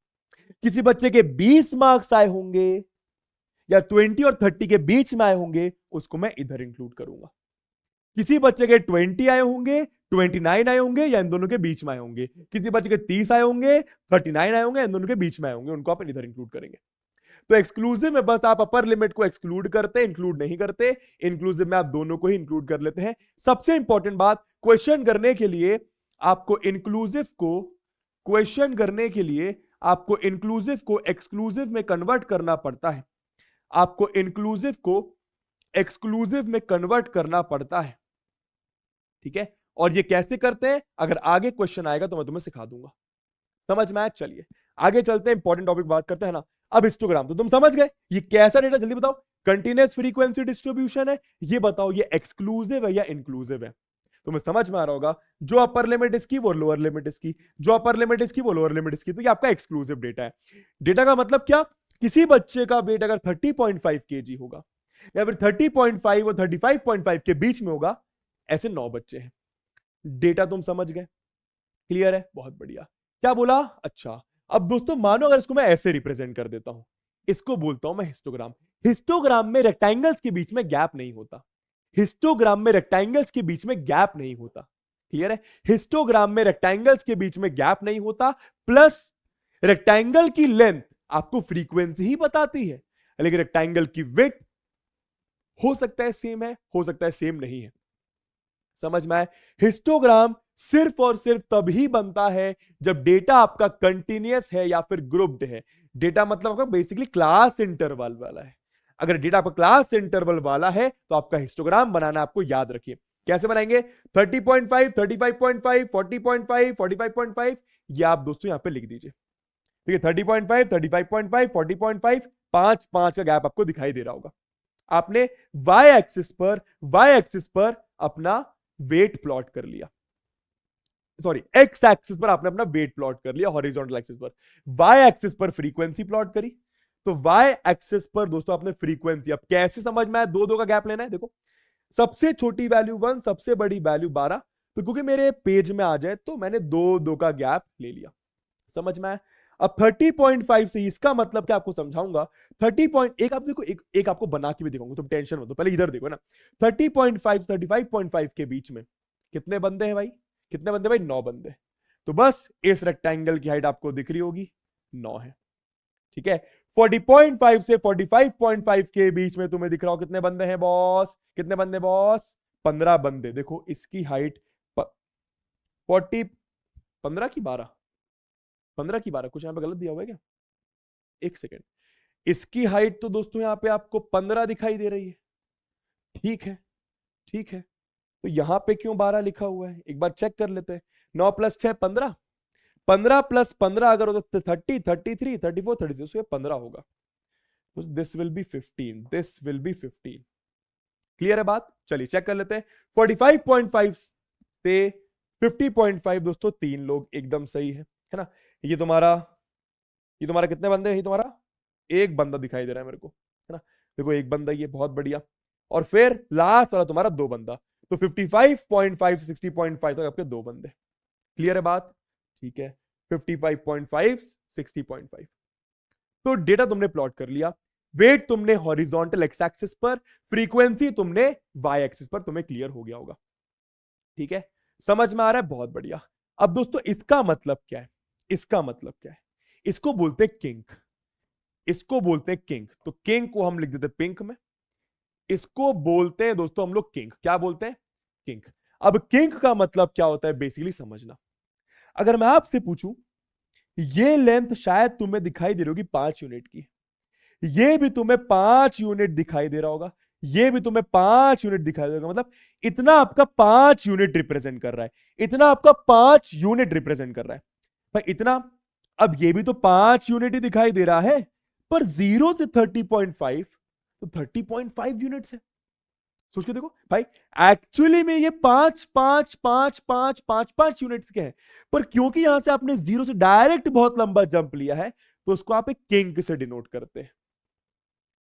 किसी बच्चे के 20 मार्क्स आए होंगे या 20 और 30 के बीच में आए होंगे, उसको मैं इधर इंक्लूड करूंगा। किसी बच्चे के 20 आए होंगे, 29 आए होंगे या इन दोनों के बीच में आए होंगे, किसी बच्चे के 30 आए होंगे, 39 आए होंगे, इन दोनों के बीच में आए होंगे, उनको आप इधर इंक्लूड करेंगे। तो एक्सक्लूसिव में बस आप अपर लिमिट को एक्सक्लूड करते, इंक्लूड नहीं करते। इंक्लूसिव में आप दोनों को ही इंक्लूड कर लेते हैं। सबसे इंपॉर्टेंट बात, क्वेश्चन करने के लिए आपको इंक्लूसिव को क्वेश्चन करने के लिए आपको इंक्लूसिव को एक्सक्लूसिव में कन्वर्ट करना पड़ता है, आपको इंक्लूसिव को एक्सक्लूसिव में कन्वर्ट करना पड़ता है। ठीक है, और ये कैसे करते हैं अगर आगे क्वेश्चन आएगा तो मैं तुम्हें सिखा दूंगा। समझ में आया? चलिए आगे चलते हैं, इंपॉर्टेंट टॉपिक बात करते हैं ना। अब हिस्टोग्राम तो तुम समझ गए, ये कैसा डेटा जल्दी बताओ, कंटीन्यूअस फ्रीक्वेंसी डिस्ट्रीब्यूशन है, ये बताओ ये एक्सक्लूसिव है या इंक्लूसिव है। तुम्हें समझ में आ रहा होगा, जो अपर लिमिट इसकी वो लोअर लिमिट इसकी, जो अपर लिमिट इसकी वो लोअर लिमिट इसकी, तो ये आपका एक्सक्लूसिव डेटा है। डेटा का मतलब क्या, किसी बच्चे का वेट अगर 30.5 kg होगा या फिर 30.5 और 35.5 के बीच में होगा, ऐसे 9 बच्चे हैं। डेटा तुम समझ गए, क्लियर है, बहुत बढ़िया। क्या बोला, अच्छा अब दोस्तों मानो अगर इसको मैं ऐसे रिप्रेजेंट कर देता हूं, इसको बोलता हूं मैं हिस्टोग्राम। हिस्टोग्राम में रेक्टेंगल्स के बीच में गैप नहीं होता, हिस्टोग्राम में रेक्टेंगल्स के बीच में गैप नहीं होता, क्लियर है। हिस्टोग्राम में रेक्टेंगल्स के बीच में गैप नहीं होता, प्लस रेक्टेंगल की लेंथ आपको फ्रीक्वेंसी ही बताती है, लेकिन रेक्टेंगल की विड्थ हो सकता है सेम है, हो सकता है सेम नहीं है। समझ में आए? हिस्टोग्राम सिर्फ और सिर्फ तभी बनता है जब डेटा आपका कंटिन्यूअस है या फिर ग्रुप्ड है। डेटा मतलब आपका बेसिकली क्लास इंटरवल वाला है। अगर डेटा आपका क्लास इंटरवल वाला है तो आपका हिस्टोग्राम बनाना आपको याद रखिए। कैसे बनाएंगे, 30.5, 35.5, 40.5, 45.5, ये आप दोस्तों यहां पे लिख दीजिए। ठीक है, 30.5, 35.5, 40.5, 5 का गैप आपको दिखाई दे रहा होगा। आपने वाई एक्सिस पर अपना वेट प्लॉट कर लिया, सॉरी एक्स एक्सिस पर आपने अपना वेट प्लॉट कर लिया, हॉरिजॉन्टल एक्सिस पर वाई एक्सिस पर फ्रीक्वेंसी प्लॉट करी। तो वाई एक्सिस पर दोस्तों आपने फ्रीक्वेंसी, अब कैसे समझ में आया, दो का गैप लेना है। देखो सबसे छोटी वैल्यू 1, सबसे बड़ी वैल्यू 12, तो क्योंकि मेरे पेज में आ जाए तो मैंने दो का गैप ले लिया। समझ में आया? अब 30.5 से इसका मतलब क्या आपको समझाऊंगा। 30.1 आप देखो, एक आपको बना के भी दिखाऊंगा, तुम टेंशन मत लो, पहले इधर देखो ना। 30.5 35.5 के बीच में कितने बंदे हैं भाई, कितने बंदे भाई, 9 बंदे। तो बस इस रेक्टेंगल की हाइट आपको दिख रही होगी 9 है। ठीक है। 40.5 से 45.5 के बीच में तुम्हें दिख रहा हो कितने बंदे हैं बॉस, कितने बंदे बॉस, 15 बंदे। देखो इसकी हाइट 40, 15 की 12, 15 की 12, कुछ यहां पे गलत दिया हुआ है क्या, एक सेकेंड। इसकी हाइट तो दोस्तों यहां पे आपको 15 दिखाई दे रही है, ठीक है, ठीक है। तो यहां पे क्यों 12 लिखा हुआ है, एक बार चेक कर लेते हैं। 9 + 6 15, 15 + 15 अगर हो तो 30, 33, 34, 36, 15 होगा। This will be 15, this will be 15। Clear है बात, चलिए चेक कर लेते हैं। 45.5 से 50.5 दोस्तों 3 लोग, एकदम सही है ना। ये तुम्हारा, ये तुम्हारा कितने बंदे हैं, ये तुम्हारा एक बंदा दिखाई दे रहा है मेरे को, है ना। देखो एक बंदा, ये बहुत बढ़िया। और फिर लास्ट वाला तुम्हारा 2 बंदा, तो 55.5 से 60.5 तक आपके 2 बंदे। क्लियर है बात, ठीक है। 55.5, 60.5। तो डेटा तुमने प्लॉट कर लिया, वेट तुमने हॉरिजॉन्टल एक्स एक्सिस पर, फ्रीक्वेंसी तुमने वाई एक्सिस पर, तुम्हें क्लियर हो गया होगा, ठीक है। समझ में आ रहा है, बहुत बढ़िया। अब दोस्तों इसका मतलब क्या है, इसका मतलब क्या है, इसको बोलते हैं किंक, इसको बोलते हैं किंक। तो किंक को हम लिख देते हैं पिंक में, इसको बोलते हैं दोस्तों हम लोग किंक, क्या बोलते हैं, किंक। अब किंक का मतलब क्या होता है बेसिकली समझना। अगर मैं आपसे पूछूं, ये लेंथ शायद तुम्हें दिखाई दे रही होगी 5 यूनिट की, ये भी तुम्हें 5 यूनिट दिखाई दे रहा होगा, ये भी तुम्हें 5 यूनिट दिखाई देगा, मतलब इतना आपका 5 यूनिट रिप्रेजेंट कर रहा है, इतना आपका 5 यूनिट रिप्रेजेंट कर रहा है भाई, इतना। अब ये भी तो 5 यूनिट ही दिखाई दे रहा है, पर 0 से 30.5, तो 30.5 यूनिट्स है। सोच के देखो भाई, एक्चुअली में ये 5 यूनिट्स के हैं, पर क्योंकि यहां से आपने 0 से डायरेक्ट बहुत लंबा जंप लिया है, तो उसको आप एक किंक से डिनोट करते हैं।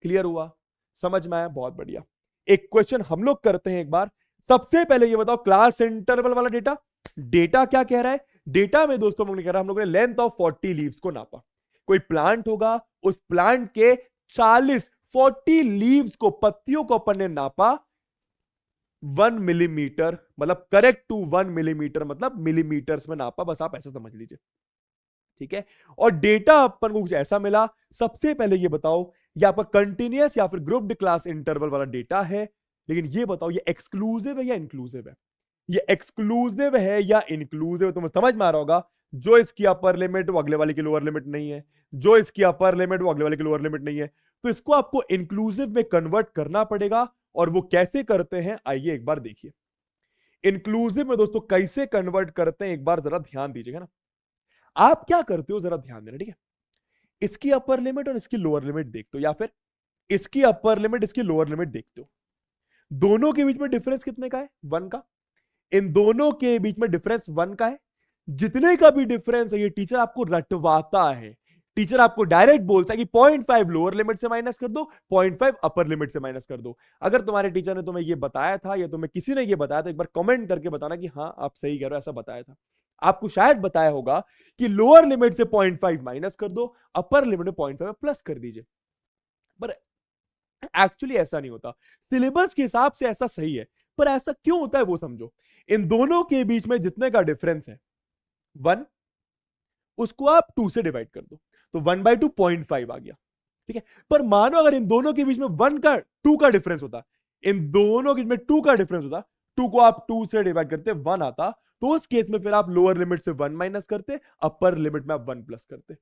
क्लियर हुआ, समझ में आया, बहुत बढ़िया। एक क्वेश्चन हम लोग करते हैं एक बार। सबसे पहले ये बताओ, क्लास इंटरवल वाला डेटा, डेटा क्या कह रहा है। डेटा में दोस्तों हम लोग कह रहा है, हम लोगों ने लेंथ ऑफ 40 लीव्स को नापा। कोई प्लांट होगा, उस प्लांट के 40 लीव्स को, पत्तियों को अपन ने नापा 1 मिलीमीटर, मतलब करेक्ट टू 1 मिलीमीटर, मतलब मिलीमीटर्स में नापा, बस आप ऐसा समझ लीजिए, ठीक है। और डेटा अपन को कुछ ऐसा मिला। सबसे पहले ये बताओ, ये आपका कंटिन्यूअस या फिर ग्रुप्ड क्लास इंटरवल वाला डेटा है, लेकिन ये बताओ ये एक्सक्लूसिव है या इंक्लूसिव है, ये एक्सक्लूसिव है या इंक्लूसिव है, तुम्हें समझ में आ रहा होगा। जो इसकी अपर लिमिट वो अगले वाले की लोअर लिमिट नहीं है, जो इसकी अपर लिमिट वो अगले वाले की लोअर लिमिट नहीं है, तो इसको आपको इंक्लूसिव में कन्वर्ट करना पड़ेगा। और वो कैसे करते हैं, आइए एक बार देखिए। इंक्लूसिव में दोस्तों कैसे कन्वर्ट करते हैं, एक बार जरा ध्यान दीजिएगा ना। आप क्या करते हो जरा ध्यान देना, ठीक है। इसकी अपर लिमिट और इसकी लोअर लिमिट देखते हो, या फिर इसकी अपर लिमिट इसकी लोअर लिमिट देखते हो। दोनों के बीच में डिफरेंस कितने का है, 1 का। इन दोनों के बीच में डिफरेंस 1 का है। जितने का भी डिफरेंस है, ये टीचर आपको रटवाता है। टीचर आपको डायरेक्ट बोलता है कि 0.5 लोअर लिमिट से माइनस कर दो, 0.5 अपर लिमिट से माइनस कर दो। अगर तुम्हारे टीचर ने तुम्हें ये बताया था, या तुम्हें किसी ने ये बताया था, एक बार कमेंट करके बताना कि हाँ आप सही कह रहे हो, ऐसा बताया था। आपको शायद बताया होगा कि लोअर लिमिट से 0.5 माइनस कर दो, अपर लिमिट में 0.5 प्लस कर दीजिए। पर एक्चुअली ऐसा नहीं होता। सिलेबस के हिसाब से ऐसा सही है, पर ऐसा क्यों होता है वो समझो। इन दोनों के बीच में जितने का डिफरेंस है 1, उसको आप 2 से डिवाइड कर दो, तो 1/2 0.5 आ गया, ठीक है। पर मानो अगर इन दोनों के बीच में 2 का डिफरेंस होता, इन दोनों के बीच में 2 का डिफरेंस होता, 2 को आप 2 से डिवाइड करते 1 आता, तो उस केस में फिर आप लोअर लिमिट से 1 माइनस करते, अपर लिमिट में आप 1 प्लस करते।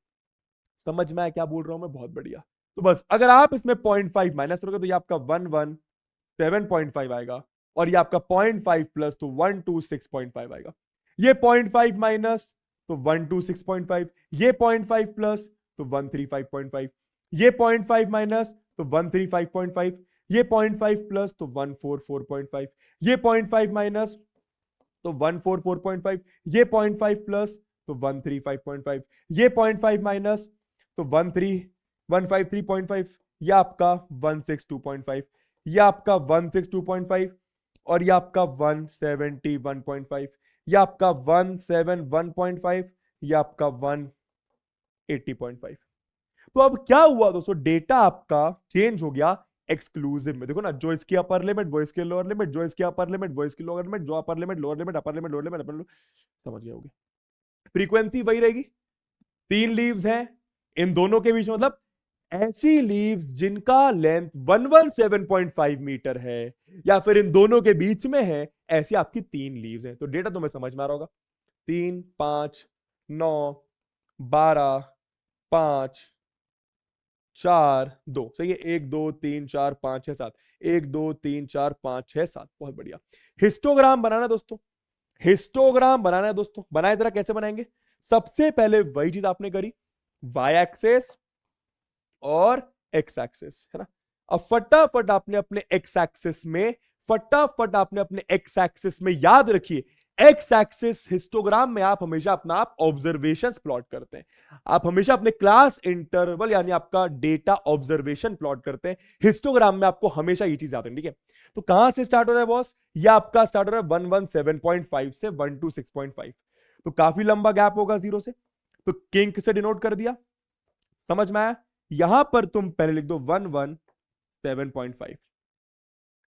समझ में आया क्या बोल रहा हूं मैं, बहुत बढ़िया। तो बस अगर आप इसमें 0.5 माइनस करोगे तो ये आपका 117.5 आएगा, और ये आपका 0.5 प्लस तो 126.5 आएगा। ये 0.5 माइनस तो 126.5, ये 0.5 प्लस तो 135.5, ये 0.5 माइनस तो 135.5, ये 0.5 प्लस तो 144.5, ये 0.5 माइनस तो 144.5, ये 0.5 प्लस तो 135.5, ये 0.5 माइनस तो 153.5, ये आपका 162.5, ये आपका 162.5, और ये आपका 171.5, ये आपका 171.5, ये आपका 180.5। तो अब क्या हुआ दोस्तों, डेटा आपका चेंज हो गया एक्सक्लूसिव में। देखो ना, जो इसकी अपर लिमिट वो इसकी लोअर लिमिट, जो इसकी अपर लिमिट वो इसकी लोअर लिमिट, जो upper limit lower limit, upper limit lower limit, upper limit, समझ गए होगे। फ्रीक्वेंसी वही रहेगी, 3 लीव्स हैं, इन दोनों के बीच में मतलब ऐसी लीव्स जिनका लेंथ 117.5 मीटर है या फिर इन दोनों के बीच में है, ऐसी आपकी 3 लीव्स हैं। तो डेटा तुम्हें समझ में आ रहा होगा। 3, 5, 9, 12, 5, 4, 2। सही है। 1, 2, 3, 4, 5, 6, 7। 1, 2, 3, 4, 5, 6, 7। बहुत बढ़िया। हिस्टोग्राम बनाना दोस्तों, हिस्टोग्राम बनाना है दोस्तों। बनाए जरा, कैसे बनाएंगे? सबसे पहले वही चीज आपने करी, वाई एक्सेस और एक्स एक्सिस, है ना। अब फटाफट आपने अपने एक्स एक्सिस में, फटाफट आपने अपने एक्स एक्सिस में याद रखिए, एक्स एक्सिस हिस्टोग्राम में आप हमेशा अपना आप ऑब्जर्वेशंस प्लॉट करते हैं। आप हमेशा अपने क्लास इंटरवल यानी आपका डेटा ऑब्जर्वेशन प्लॉट करते हैं। हिस्टोग्राम में आपको हमेशा ये चीज याद है, ठीक है। तो कहां से स्टार्ट हो रहा है बॉस? ये आपका स्टार्ट हो रहा है 117.5 से 126.5। तो काफी लंबा गैप होगा जीरो से, तो किंक से डिनोट कर दिया। समझ में आया? यहां पर तुम पहले लिख दो 117.5,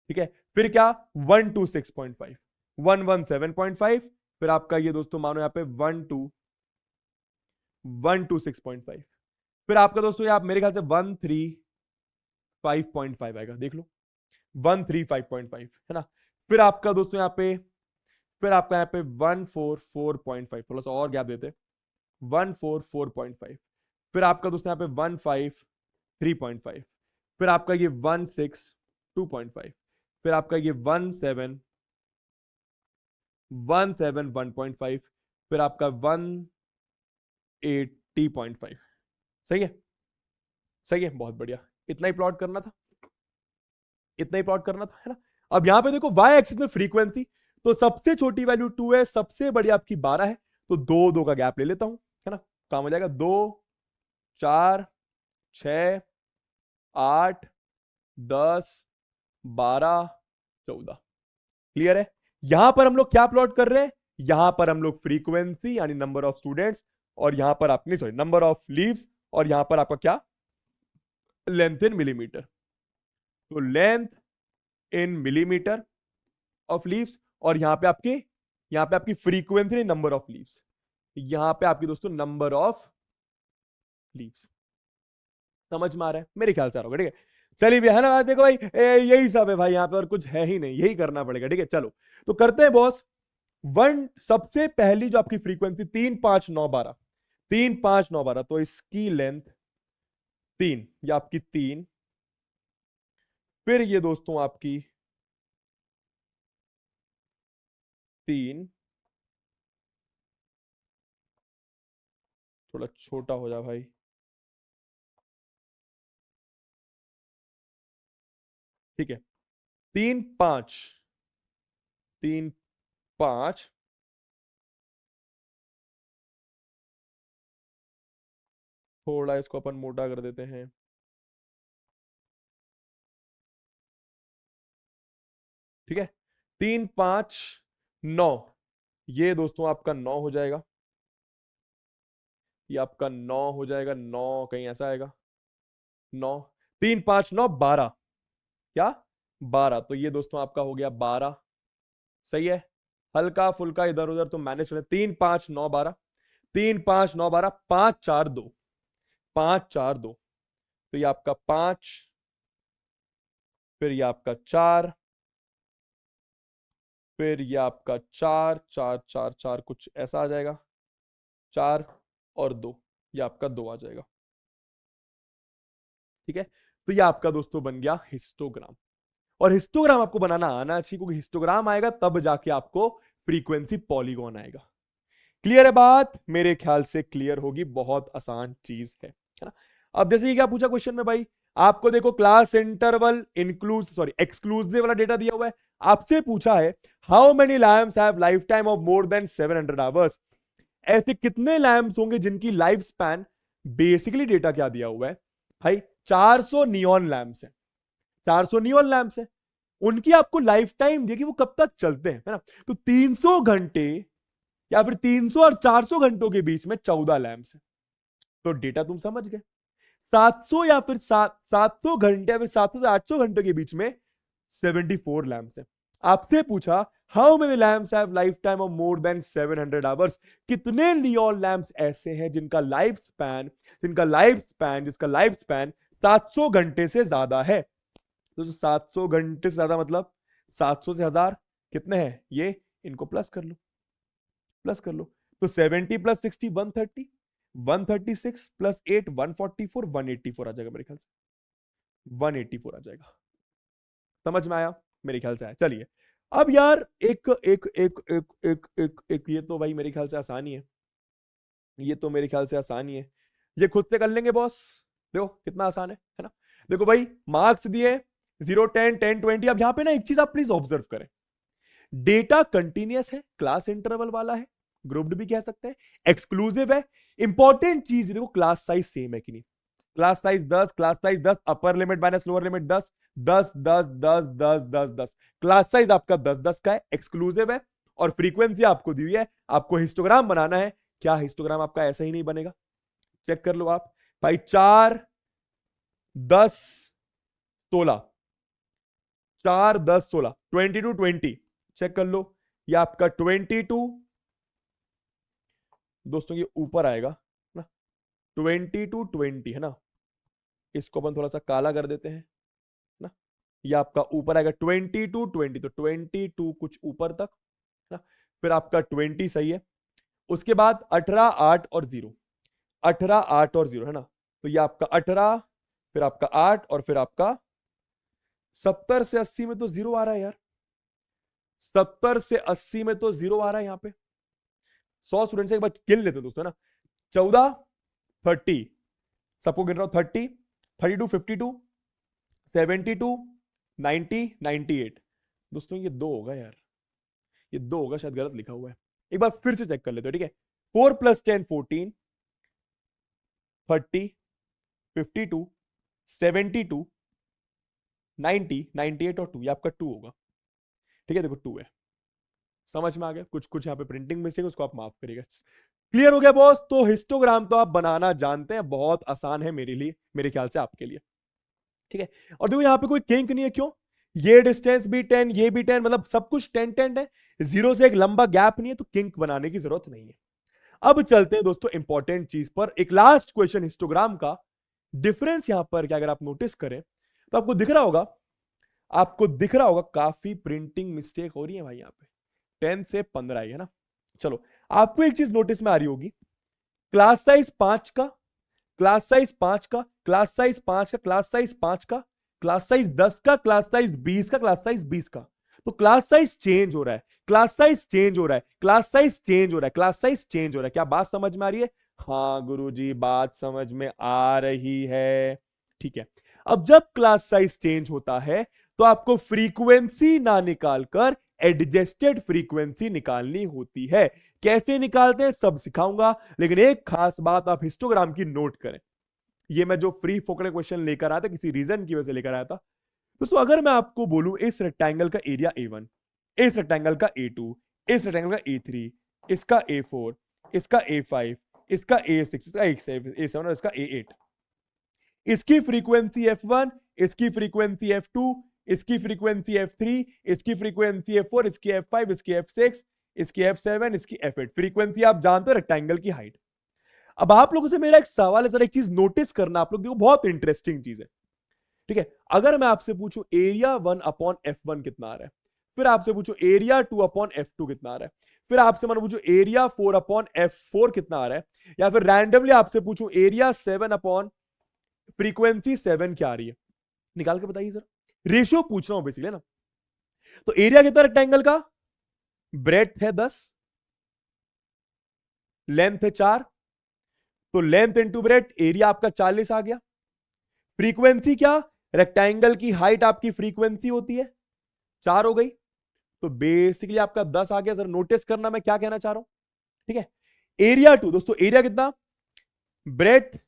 ठीक है। फिर क्या? 126.5, 117.5। फिर आपका ये दोस्तों मानो यहां पे 126.5। फिर आपका दोस्तों आप मेरे ख्याल से 135.5 आएगा, देख लो 135.5, है ना। फिर आपका दोस्तों यहां पे, फिर आपका यहां पे 144.5, थोड़ा सा और गैप देते, 144.5। फिर आपका दोस्तों यहां पे 153.5। फिर आपका ये 162.5। फिर आपका ये 171.5। फिर आपका 180.5। सही है, सही है, बहुत बढ़िया। इतना ही प्लॉट करना था, इतना ही प्लॉट करना था, है ना। अब यहां पे देखो वाई एक्सिस में फ्रीक्वेंसी, तो सबसे छोटी वैल्यू 2 है, सबसे बड़ी आपकी 12 है, तो 2 2 का गैप ले लेता हूं, है ना। काम हो जाएगा 2, 4, 6, 8, 10, 12, 14। क्लियर है? यहां पर हम लोग क्या प्लॉट कर रहे हैं? यहां पर हम लोग फ्रीक्वेंसी यानी नंबर ऑफ स्टूडेंट्स, और यहां पर आपने सॉरी नंबर ऑफ लीव्स, और यहां पर आपका क्या? Length in millimetre. तो length in millimetre of leaves, और यहां पे आपकी फ्रीक्वेंसी नंबर ऑफ लीव्स, यहां पे आपकी दोस्तों नंबर ऑफ लीव्स। समझ में आ रहा है? मेरे ख्याल से आ रहा होगा, ठीक है। चलिए भी, है ना। देखो भाई, यही सब है भाई, यहां पे और कुछ है ही नहीं, यही करना पड़ेगा, ठीक है। चलो तो करते हैं बॉस। सबसे पहली जो आपकी फ्रीक्वेंसी 3, 5, 9, 12, 3, 5, 9, 12, तो इसकी लेंथ 3, ये आपकी 3। फिर ये दोस्तों आपकी 3, थोड़ा छोटा हो जा भाई, ठीक है। 3, 5, 3, 5, थोड़ा इसको अपन मोटा कर देते हैं, ठीक है। 3, 5, 9, ये दोस्तों आपका 9 हो जाएगा, ये आपका 9 हो जाएगा, 9 कहीं ऐसा आएगा, 9, 3, 5, 9, 12, क्या? 12, तो ये दोस्तों आपका हो गया 12। सही है। हल्का फुल्का इधर उधर तो मैनेज कर, 3, 5, 9, 12, 3, 5, 9, 12, 5, 4, 2, 5, 4, 2, तो ये आपका 5, फिर ये आपका 4, फिर ये आपका 4, 4, 4, 4, कुछ ऐसा आ जाएगा, 4 और 2, ये आपका 2 आ जाएगा, ठीक है। तो ये आपका दोस्तों बन गया हिस्टोग्राम। और हिस्टोग्राम आपको बनाना आना चाहिए, क्योंकि हिस्टोग्राम आएगा तब जाके आपको फ्रीक्वेंसी पॉलीगॉन आएगा। क्लियर है बात? मेरे ख्याल से क्लियर होगी, बहुत आसान चीज है ना। अब जैसे ये क्या पूछा क्वेश्चन में भाई, आपको देखो class interval include sorry exclusive वाला डेटा दिया हुआ है। आपसे पूछा है how many lamps have life time of more than 700 hours. ऐसे कितने लैम्प्स होंगे जिनकी लाइफ स्पैन, बेसिकली डेटा क्या दिया हुआ है भाई, 400 नियॉन लैम्प्स है, 400 नियॉन लैम्प्स है, उनकी आपको लाइफ टाइम देखिए वो कब तक चलते हैं, है ना। तो 300 घंटे या फिर 300 और 400 घंटों के बीच में 14 लैम्प्स है। तो डेटा तुम समझ गए। 700 या फिर 700 घंटे या फिर 700 से 800 घंटे के बीच में 74 लैम्प्स है। आपसे पूछा how many lamps have life time of more than 700 hours, कितने नियॉन लैम्प्स ऐसे हैं जिनका लाइफ स्पैन जिसका लाइफ स्पैन 700 घंटे से ज्यादा है। तो 700 घंटे से ज्यादा मतलब 700 से 1000 कितने हैं ये, इनको प्लस कर लो, प्लस कर लो। तो 70 प्लस 60 130, 136 प्लस 8 144, 184 आ जाएगा मेरे ख्याल से, 184 आ जाएगा। समझ में आया? मेरे ख्याल से आया। चलिए अब यार एक एक एक एक एक एक एक ये तो भाई मेरे ख्याल से आसानी है, ये तो मेरे ख्याल से आसानी है, ये खुद से कर लेंगे बॉस। देखो कितना आसान है ना। देखो भाई मार्क्स दिए 0 10 10 20। अब यहां पे ना एक चीज आप प्लीज ऑब्जर्व करें, डेटा कंटिन्यूअस है, क्लास इंटरवल वाला है, ग्रुप्ड भी कह सकते हैं, एक्सक्लूसिव है। इंपॉर्टेंट चीज देखो क्लास साइज सेम है कि नहीं, class size 10, class size 10, upper limit minus lower limit 10, 10 10 10 10 10 10, class size आपका 10 10 का है, एक्सक्लूसिव है, और फ्रीक्वेंसी आपको दी हुई है। आपको हिस्टोग्राम बनाना है, क्या हिस्टोग्राम आपका ऐसा ही नहीं बनेगा, चेक कर लो आप भाई। 4 10 16, 4 10 16, 22 20, चेक कर लो, ये आपका 22 दोस्तों ये ऊपर आएगा ना, 22 20 है ना, इसको अपन थोड़ा सा काला कर देते हैं ना, ये आपका ऊपर आएगा 22 20, तो 22 कुछ ऊपर तक ना, फिर आपका 20 सही है। उसके बाद 18 8 और 0, 18 8 और 0 है ना, तो ये आपका 18, फिर आपका 8 और फिर आपका 70 से 80 में तो 0 आ रहा है यार, 70 से 80 में तो 0 आ रहा है यहाँ पे। 100 स्टूडेंट से एक बार गिन लेते हैं दोस्तों ना, 14 30, सबको गिन रहा हूं, 30 32 52 72 90 98। दोस्तों ये 2 होगा यार, ये 2 होगा, शायद गलत लिखा हुआ है, एक बार फिर से चेक कर लेते हैं, ठीक है। 4 + 10 14, 30 52 72 90 98 और 2, ये आपका 2 होगा, ठीक है। देखो 2 है, समझ में आ गया? कुछ कुछ यहाँ पे प्रिंटिंग मिस्टेक, उसको आप माफ करिएगा। क्लियर हो गया बॉस? तो हिस्टोग्राम तो आप बनाना जानते हैं, बहुत आसान है मेरे लिए, मेरे ख्याल से आपके लिए, ठीक है। और देखो यहाँ पे कोई किंक नहीं है, क्यों? ये डिस्टेंस भी 10, ये भी 10, मतलब सब कुछ 10 10 है, जीरो से एक लंबा गैप नहीं है, तो किंक बनाने की जरूरत नहीं है। अब चलते हैं दोस्तों इंपॉर्टेंट चीज पर, एक लास्ट क्वेश्चन हिस्टोग्राम का। डिफरेंस यहां पर क्या, अगर आप नोटिस करें तो आपको दिख रहा होगा, आपको दिख रहा होगा काफी प्रिंटिंग मिस्टेक हो रही है भाई, यहां पे 10 से 15 आई है ना। चलो आपको एक चीज नोटिस में आ रही होगी, क्लास साइज 5 का, क्लास साइज 5 का, क्लास साइज 5 का, क्लास साइज 5 का, क्लास साइज 10 का, क्लास साइज 20 का, क्लास साइज 20 का। तो क्लास साइज चेंज हो रहा है, क्लास साइज चेंज हो रहा है, क्लास साइज चेंज हो रहा है, क्लास साइज चेंज हो रहा है। क्या बात समझ में आ रही है? हाँ गुरुजी बात समझ में आ रही है, ठीक है। अब जब क्लास साइज चेंज होता है तो आपको फ्रीक्वेंसी ना निकालकर एडजस्टेड फ्रीक्वेंसी निकालनी होती है। कैसे निकालते हैं सब सिखाऊंगा, लेकिन एक खास बात आप हिस्टोग्राम की नोट करें। ये मैं जो फ्री फोकड़े क्वेश्चन लेकर आया था, किसी रीजन की वजह से लेकर आया था दोस्तों। अगर मैं आपको बोलूं इस रेक्टेंगल का एरिया A1, इस रेक्टेंगल का A2, इस रेक्टेंगल का A3, इसका A4, इसका A5, इसका A6, इसका A7 और इसका A8, इसकी फ्रीक्वेंसी F1, इसकी फ्रीक्वेंसी F2, इसकी फ्रीक्वेंसी F3, इसकी फ्रीक्वेंसी F4, इसकी F5, इसकी F6, इसकी F7, इसकी F8। फ्रीक्वेंसी आप जानते हो, रेक्टेंगल की हाइट। अब आप लोगों से मेरा एक सवाल है, सर एक चीज नोटिस करना आप लोग, देखो बहुत इंटरेस्टिंग चीज है, ठीक है। अगर मैं आपसे पूछूं एरिया 1/F1 कितना आ रहा है, फिर आपसे पूछूं एरिया 2/F2 कितना आ रहा है, फिर आपसे मैं पूछूं एरिया 4/F4 कितना आ रहा है, या फिर रैंडमली आपसे पूछूं एरिया 7 फ्रीक्वेंसी 7 क्या आ रही है, निकाल के बताइए सर। रेशियो पूछ रहा हूं बेसिकली ना। तो एरिया कितना रेक्टेंगल का, ब्रेड्थ है 10, लेंथ है 4, तो लेंथ इंटू ब्रेड्थ, एरिया आपका 40 आ गया। फ्रीक्वेंसी क्या, रेक्टेंगल की हाइट आपकी फ्रीक्वेंसी होती है, 4 हो गई, तो बेसिकली आपका 10 आ गया। सर नोटिस करना मैं क्या कहना चाह रहा हूं, ठीक है। एरिया 2 दोस्तों, एरिया कितना, ब्रेड्थ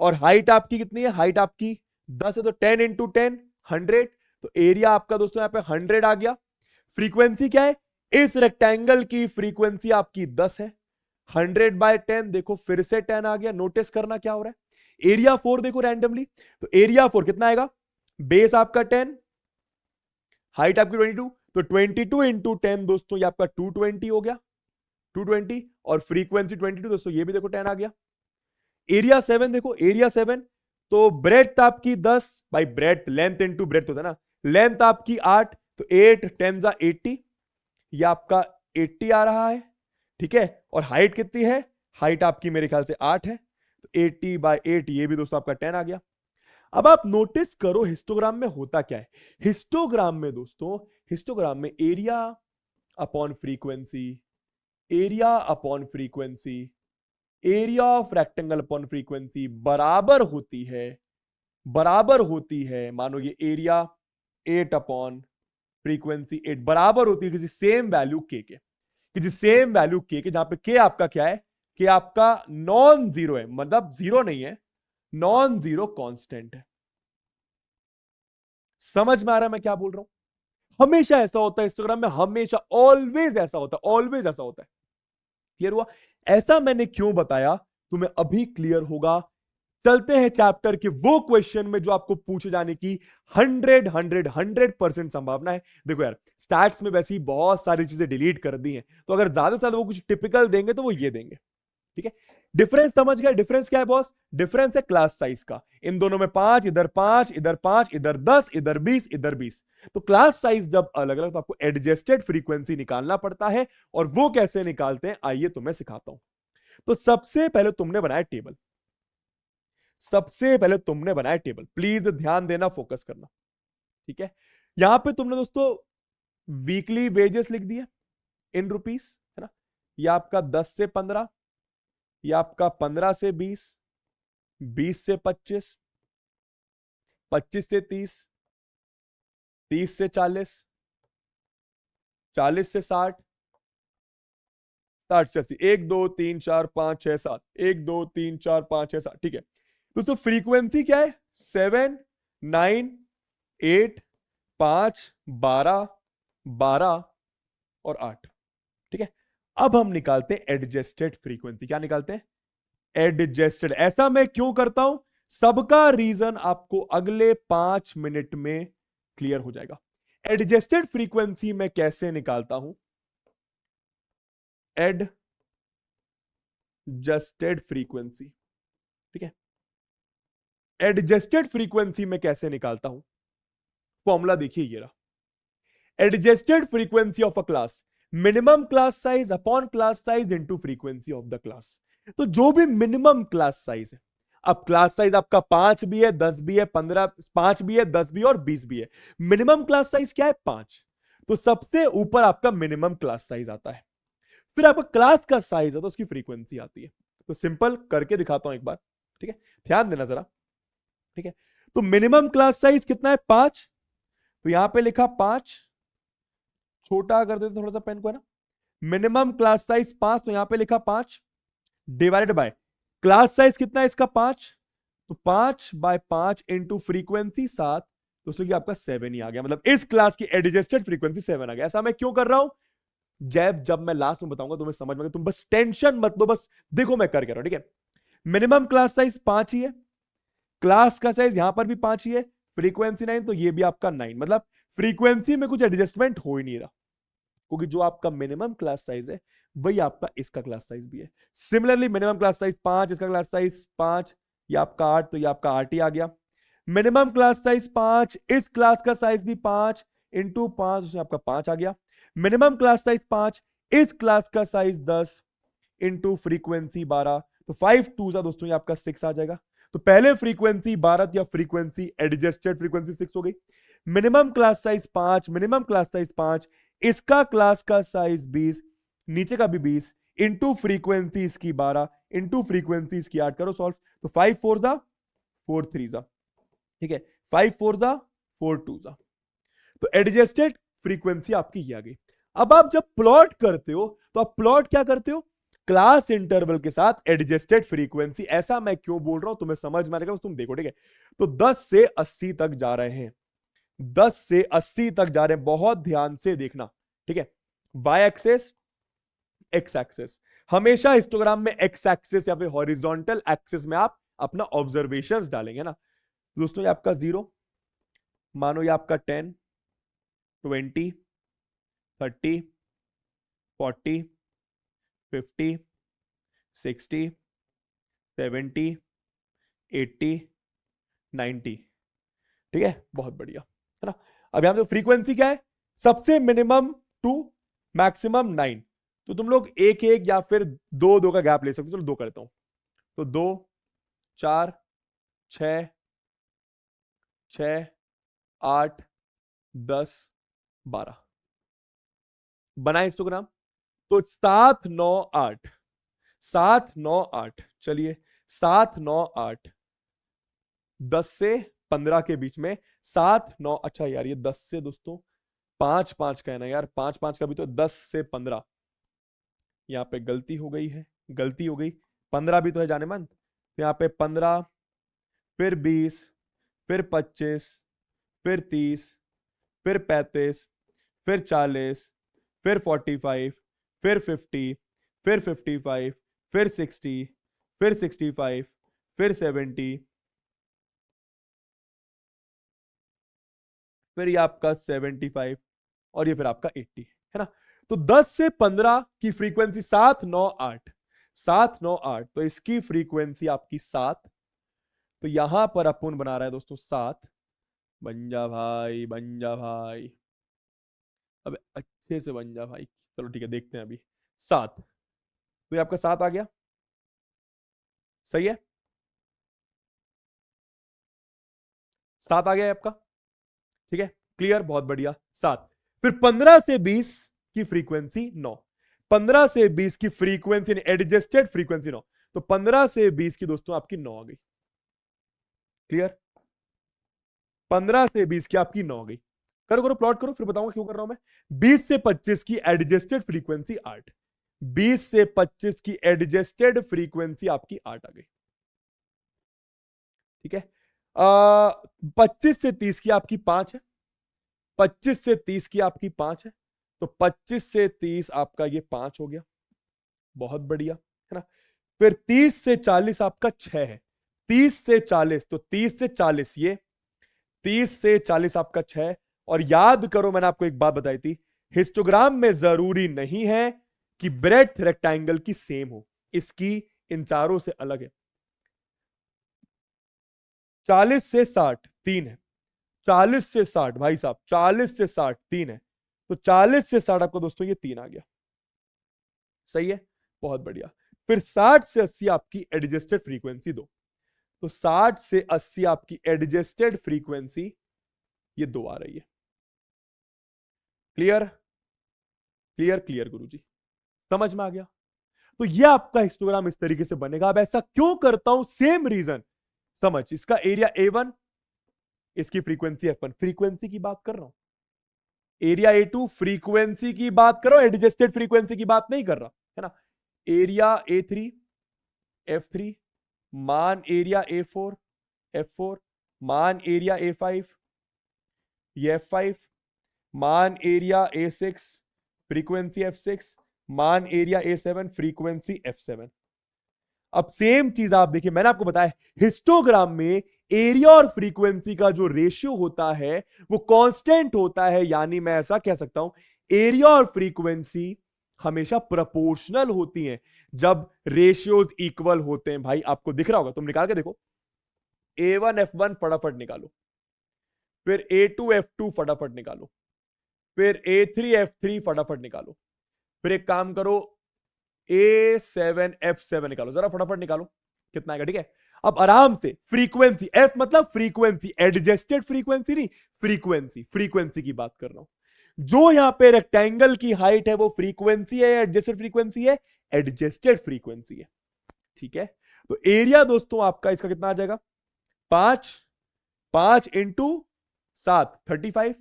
और हाइट आपकी कितनी है, हाइट आपकी 10 है, तो 10 इंटू 10 100, तो एरिया आपका दोस्तों यहां पे 100 आ गया। फ्रीक्वेंसी क्या है, इस रेक्टेंगल की फ्रीक्वेंसी आपकी 10 है, 100/10 देखो फिर से 10 आ गया। नोटिस करना क्या हो रहा है, एरिया 4 देखो रैंडमली, तो एरिया 4 कितना आएगा, बेस आपका 10, हाइट आपकी 22, तो 22 इंटू 10 दोस्तों ये आपका 220 हो गया, 220, और फ्रीक्वेंसी 22 दोस्तों ये भी देखो 10 आ गया। एरिया 7 देखो, एरिया 7 तो ब्रेड्थ आपकी 10 by breadth, length into breadth होता है ना, लेंथ आपकी 8, तो 8 10 जा 80, ये आपका 80 आ रहा है, ठीक है। और हाइट कितनी है, हाइट आपकी मेरे ख्याल से 8 है, तो 80 बाई 8 ये भी दोस्तों आपका 10 आ गया। अब आप नोटिस करो हिस्टोग्राम में होता क्या है। हिस्टोग्राम में दोस्तों, हिस्टोग्राम में area upon frequency, area upon frequency, area of rectangle upon frequency बराबर होती है, बराबर होती है, मानो ये एरिया 8 अपॉन फ्रीक्वेंसी 8 बराबर होती है किसी सेम वैल्यू के, किसी सेम वैल्यू के जहां पे के आपका क्या है, के आपका नॉन जीरो है, मतलब जीरो नहीं है, नॉन जीरो कांस्टेंट है। समझ में आ रहा है मैं क्या बोल रहा हूं। हमेशा ऐसा होता है इंस्टाग्राम में, हमेशा, ऑलवेज ऐसा होता है, ऑलवेज ऐसा होता है। क्लियर हुआ। ऐसा मैंने क्यों बताया तुम्हें अभी क्लियर होगा। चलते हैं चैप्टर के वो क्वेश्चन में जो आपको पूछे जाने की 100% संभावना है। देखो यार, स्टैट्स में वैसे ही बहुत सारी चीजें डिलीट कर दी हैं, तो अगर ज्यादा से ज्यादा वो कुछ टिपिकल देंगे तो वो ये देंगे, ठीक है। डिफरेंस समझ गया, डिफरेंस क्या है बॉस, डिफरेंस है क्लास साइज का। इन दोनों में 5, इधर 5, इधर 5, इधर 10, इधर 20, इधर 20। तो क्लास साइज जब अलग अलग तो आपको एडजस्टेड फ्रीक्वेंसी निकालना पड़ता है, और वो कैसे निकालते हैं आइए तुम्हें सिखाता हूं। तो सबसे पहले तुमने बनाया टेबल, सबसे पहले तुमने बनाया टेबल, प्लीज ध्यान देना, फोकस करना, ठीक है। यहां पे तुमने दोस्तों वीकली वेजेस लिख दिए इन रुपीस, है ना। ये आपका 10 से 15, ये आपका 15 से 20, 20 से 25, 25 से 30, 30 से 40, 40 से 60, 60 से 80, 1 2 3 4 5 6 7, 1 2 3 4 5 6 7, ठीक है। दोस्तों फ्रीक्वेंसी क्या है, 7 9 8 5 12 12 और 8, ठीक है। अब हम निकालते हैं एडजस्टेड फ्रीक्वेंसी। क्या निकालते हैं, एडजस्टेड। ऐसा मैं क्यों करता हूं, सबका रीजन आपको अगले 5 मिनट में क्लियर हो जाएगा। एडजस्टेड फ्रीक्वेंसी मैं कैसे निकालता हूं, एडजस्टेड फ्रीक्वेंसी, ठीक है। एडजस्टेड फ्रीक्वेंसी में कैसे निकालता हूं, फॉर्मूला देखिए ये रहा। Adjusted frequency of a class, minimum class size upon class size into frequency of the class. तो जो भी मिनिमम क्लास साइज है, अब क्लास साइज आपका 5 भी है, 10 भी है, 15, 5 भी है, 10 भी है और 20 भी है। मिनिमम क्लास साइज क्या है, 5। तो सबसे ऊपर आपका मिनिमम क्लास साइज आता है, फिर आपका क्लास का साइज है तो उसकी फ्रीक्वेंसी आती है। तो सिंपल करके दिखाता हूं एक बार, ठीक है, ध्यान देना जरा, ठीक है। तो मिनिमम क्लास साइज कितना है, 5। तो यहां पे लिखा 5, छोटा कर देते थोड़ा सा पेन को, है ना। मिनिमम क्लास साइज 5, तो यहां पे लिखा 5 डिवाइडेड बाय क्लास साइज कितना है इसका, 5। तो 5/5 इंटू फ्रीक्वेंसी 7, तो ये आपका 7 ही आ गया। मतलब इस क्लास की एडजस्टेड फ्रीक्वेंसी 7 आ गया। ऐसा मैं क्यों कर रहा हूं, जब जब मैं लास्ट में बताऊंगा तुम्हें समझ में, तुम बस टेंशन मत लो, बस देखो मैं कर रहा हूं, ठीक है। मिनिमम क्लास साइज 5 ही है, क्लास का साइज यहां पर भी 5 ही है, फ्रीक्वेंसी 9, तो ये भी आपका 9। मतलब फ्रीक्वेंसी में कुछ एडजस्टमेंट हो ही नहीं रहा, क्योंकि जो आपका मिनिमम क्लास साइज है वही आपका इसका क्लास साइज भी है। सिमिलरली मिनिमम क्लास साइज 5, इसका क्लास साइज 5, ये आपका 8, तो ये आपका 8 ही आ गया। मिनिमम क्लास साइज 5, इस क्लास का साइज भी 5 इंटू 5, उसमें आपका 5 आ गया। मिनिमम क्लास साइज 5, इस क्लास का साइज 10 इंटू फ्रीक्वेंसी 12, तो 5 2 दोस्तों ये आपका 6 आ जाएगा। तो पहले फ्रीक्वेंसी 12 या फ्रीक्वेंसी एडजस्टेड फ्रीक्वेंसी 6 हो गई। Minimum class size 5, minimum class size 5, इसका क्लास का साइज 20, नीचे का भी 20 इंटू फ्रीक्वेंसी इसकी 12 इंटू फ्रीक्वेंसी इसकी 8, करो सॉल्व। तो 5 4 जा 4 3 जा, ठीक है, 5 4 जा 4 2 जा। तो एडजस्टेड फ्रीक्वेंसी आपकी ये आ गई। अब आप जब प्लॉट करते हो तो आप प्लॉट क्या करते हो, क्लास इंटरवल के साथ एडजस्टेड फ्रीक्वेंसी। ऐसा मैं क्यों बोल रहा हूं तुम्हें समझ में आएगा, तुम देखो, ठीक है। तो 10 से 80 तक जा रहे हैं, 10 से 80 तक जा रहे हैं, बहुत ध्यान से देखना, ठीक है। वाई एक्सेस, एक्स एक्सेस, हमेशा हिस्टोग्राम में एक्स एक्सेस या फिर हॉरिजॉन्टल एक्सेस में आप अपना ऑब्जर्वेशंस डालेंगे ना। दोस्तों ये आपका 0, मानो ये आपका 10 20 30 40 50 60 70 80 90। ठीक है, बहुत बढ़िया, है ना। अब यहां पे फ्रीक्वेंसी क्या है, सबसे मिनिमम 2, मैक्सिमम 9। तो तुम लोग एक एक या फिर दो दो का गैप ले सकते हो। चलो दो करता हूं, तो 2, 4, 6, 6, 8, 10, 12 बनाए हिस्टोग्राम। तो 7, 9, 8, 7, 9, 8, चलिए 7, 9, 8, 10 से 15 के बीच में, 7, 9, अच्छा यार ये 10 से दोस्तों 5, 5 का है ना यार, 5, 5 का भी तो 10 से 15, यहाँ पे गलती हो गई है, गलती हो गई। 15 भी तो है जाने मन, तो यहाँ पे 15, फिर 20, फिर 25, फिर 30, फिर 35, फिर 40, फिर 45, फिर 50, फिर 55, फिर 60, फिर 65, फिर 70, फिर ये आपका 75, और ये फिर आपका 80, है ना। तो 10 से 15 की फ्रीक्वेंसी 7, 9, 8, 7, 9, 8, तो इसकी फ्रीक्वेंसी आपकी 7। तो यहां पर अपन बना रहा है दोस्तों 7। बन जा भाई, बन जा भाई, अब अच्छे से बन जा भाई। चलो ठीक है, देखते हैं अभी 7। तो ये आपका 7 आ गया, सही है, 7 आ गया है आपका, ठीक है, क्लियर, बहुत बढ़िया, 7। फिर 15 से 20 की फ्रीक्वेंसी 9, 15 से 20 की फ्रीक्वेंसी एडजस्टेड फ्रीक्वेंसी 9, तो 15 से 20 की दोस्तों आपकी 9 आ गई, क्लियर। 15 से 20 की आपकी 9 आ गई। करो करो प्लॉट करो, फिर बताऊंगा क्यों कर रहा हूं मैं। 20 से 25 की एडजस्टेड फ्रीक्वेंसी 8, 20 से 25 की एडजस्टेड फ्रीक्वेंसी आपकी 8 आ गई, ठीक है। 25 से 30 की आपकी 5 है, 25 से 30 की आपकी 5 है, तो 25 से 30 आपका ये 5 हो गया, बहुत बढ़िया, है ना। फिर 30 से 40 आपका 6 है, 30 से 40, तो 30 से 40 ये, 30 से 40 आपका 6। और याद करो मैंने आपको एक बात बताई थी, हिस्टोग्राम में जरूरी नहीं है कि ब्रेड्थ रेक्टेंगल की सेम हो, इसकी इन चारों से अलग है। 40 से 60 3 है, 40 से 60 भाई साहब, 40 से 60 3 है, तो 40 से 60 आपको दोस्तों ये 3 आ गया, सही है, बहुत बढ़िया। फिर 60 से 80 आपकी एडजस्टेड फ्रीक्वेंसी 2, तो 60 से 80 आपकी एडजस्टेड फ्रीक्वेंसी ये 2 आ रही है, क्लियर, क्लियर क्लियर गुरुजी, समझ में आ गया। तो ये आपका हिस्टोग्राम इस तरीके से बनेगा। अब ऐसा क्यों करता हूं, सेम रीजन समझ, इसका एरिया A1, इसकी फ्रीक्वेंसी F1, फ्रीक्वेंसी की बात कर रहा हूं, एरिया A2 फ्रीक्वेंसी की बात करो, एडजस्टेड फ्रीक्वेंसी की बात नहीं कर रहा, है ना। एरिया A3 F3, मान एरिया A4 F4, मान एरिया A5 ये F5, मान एरिया A6 फ्रीक्वेंसी F6, मान एरिया A7 फ्रीक्वेंसी F7। अब सेम चीज आप देखिए, मैंने आपको बताया हिस्टोग्राम में एरिया और फ्रीक्वेंसी का जो रेशियो होता है वो कांस्टेंट होता है, यानी मैं ऐसा कह सकता हूं एरिया और फ्रीक्वेंसी हमेशा प्रोपोर्शनल होती हैं जब रेशियोज इक्वल होते हैं। भाई आपको दिख रहा होगा, तुम निकाल के देखो, A1 F1 फटाफट निकालो, फिर A2 F2 फटाफट निकालो, फिर A3 F3 फटाफट निकालो, फिर एक काम करो A7 F7 निकालो, जरा फटाफट निकालो कितना आएगा, ठीक है। अब आराम से फ्रीक्वेंसी, F मतलब फ्रीक्वेंसी, एडजस्टेड फ्रीक्वेंसी नहीं, फ्रीक्वेंसी, फ्रीक्वेंसी की बात कर रहा हूं। जो यहां पे रेक्टेंगल की हाइट है वो फ्रीक्वेंसी है, एडजस्टेड फ्रीक्वेंसी है, एडजस्टेड फ्रीक्वेंसी है, ठीक है। तो एरिया दोस्तों आपका इसका कितना आ जाएगा, 5, 5 इंटू 7 35,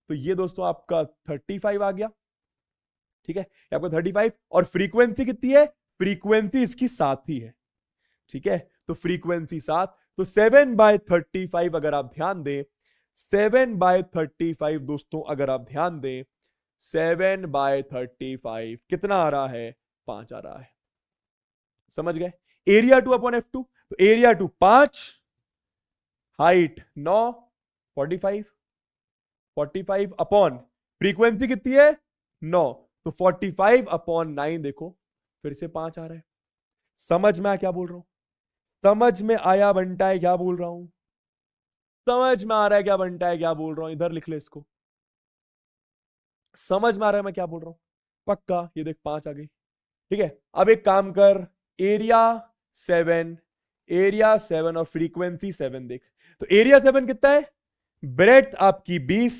तो ये दोस्तों आपका 35 आ गया, ठीक है, आपका 35। और फ्रीक्वेंसी कितनी है, फ्रीक्वेंसी इसकी 7 ही है, ठीक है, तो फ्रीक्वेंसी 7, तो 7/35 अगर आप ध्यान दें, 7/35 दोस्तों अगर आप ध्यान दें, 7/35 कितना आ रहा है, 5 आ रहा है, समझ गए। एरिया 2/F2, तो एरिया 2 5, हाइट 9, 45, 45 अपॉन फ्रीक्वेंसी कितनी है 9, तो 45/9 देखो फिर से 5 आ रहा है। समझ में आया क्या बोल रहा हूं, समझ में आया बंटा है क्या बोल रहा हूं, समझ में आ रहा है क्या बनता है, क्या बोल रहा हूं? इधर लिख ले इसको, समझ में आ रहा है मैं क्या बोल रहा हूं? पक्का? ये देख 5 आ गई। ठीक है, अब एक काम कर, एरिया 7, एरिया 7 और फ्रीक्वेंसी 7 देख। तो एरिया 7 कितना है? ब्रेथ आपकी 20,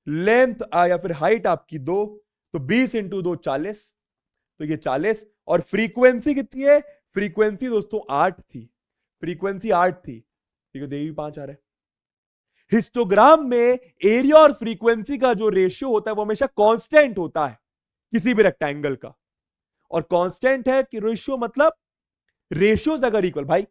लेंथ या फिर हाइट आपकी 2, तो 20 इंटू 2 40, तो ये 40। और फ्रीक्वेंसी कितनी है? फ्रीक्वेंसी दोस्तों 8 थी, फ्रीक्वेंसी 8 थी। ठीक है, देवी 5 आ रहा है। हिस्टोग्राम में एरिया और फ्रीक्वेंसी का जो रेशियो होता है वो हमेशा कांस्टेंट होता है किसी भी रेक्टेंगल का। और कांस्टेंट है कि रेशियो मतलब रेशियोज अगर इक्वल, भाई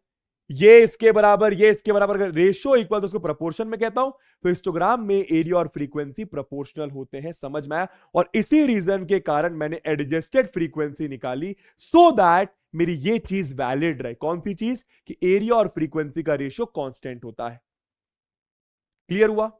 ये इसके बराबर, ये इसके बराबर, अगर रेशियो इक्वल तो उसको प्रोपोर्शन में कहता हूं। तो हिस्टोग्राम में एरिया और फ्रीक्वेंसी प्रोपोर्शनल होते हैं, समझ में आया? और इसी रीजन के कारण मैंने एडजस्टेड फ्रीक्वेंसी निकाली, सो दैट मेरी ये चीज वैलिड रहे। कौन सी चीज? कि एरिया और फ्रीक्वेंसी का रेशियो कांस्टेंट होता है। क्लियर हुआ?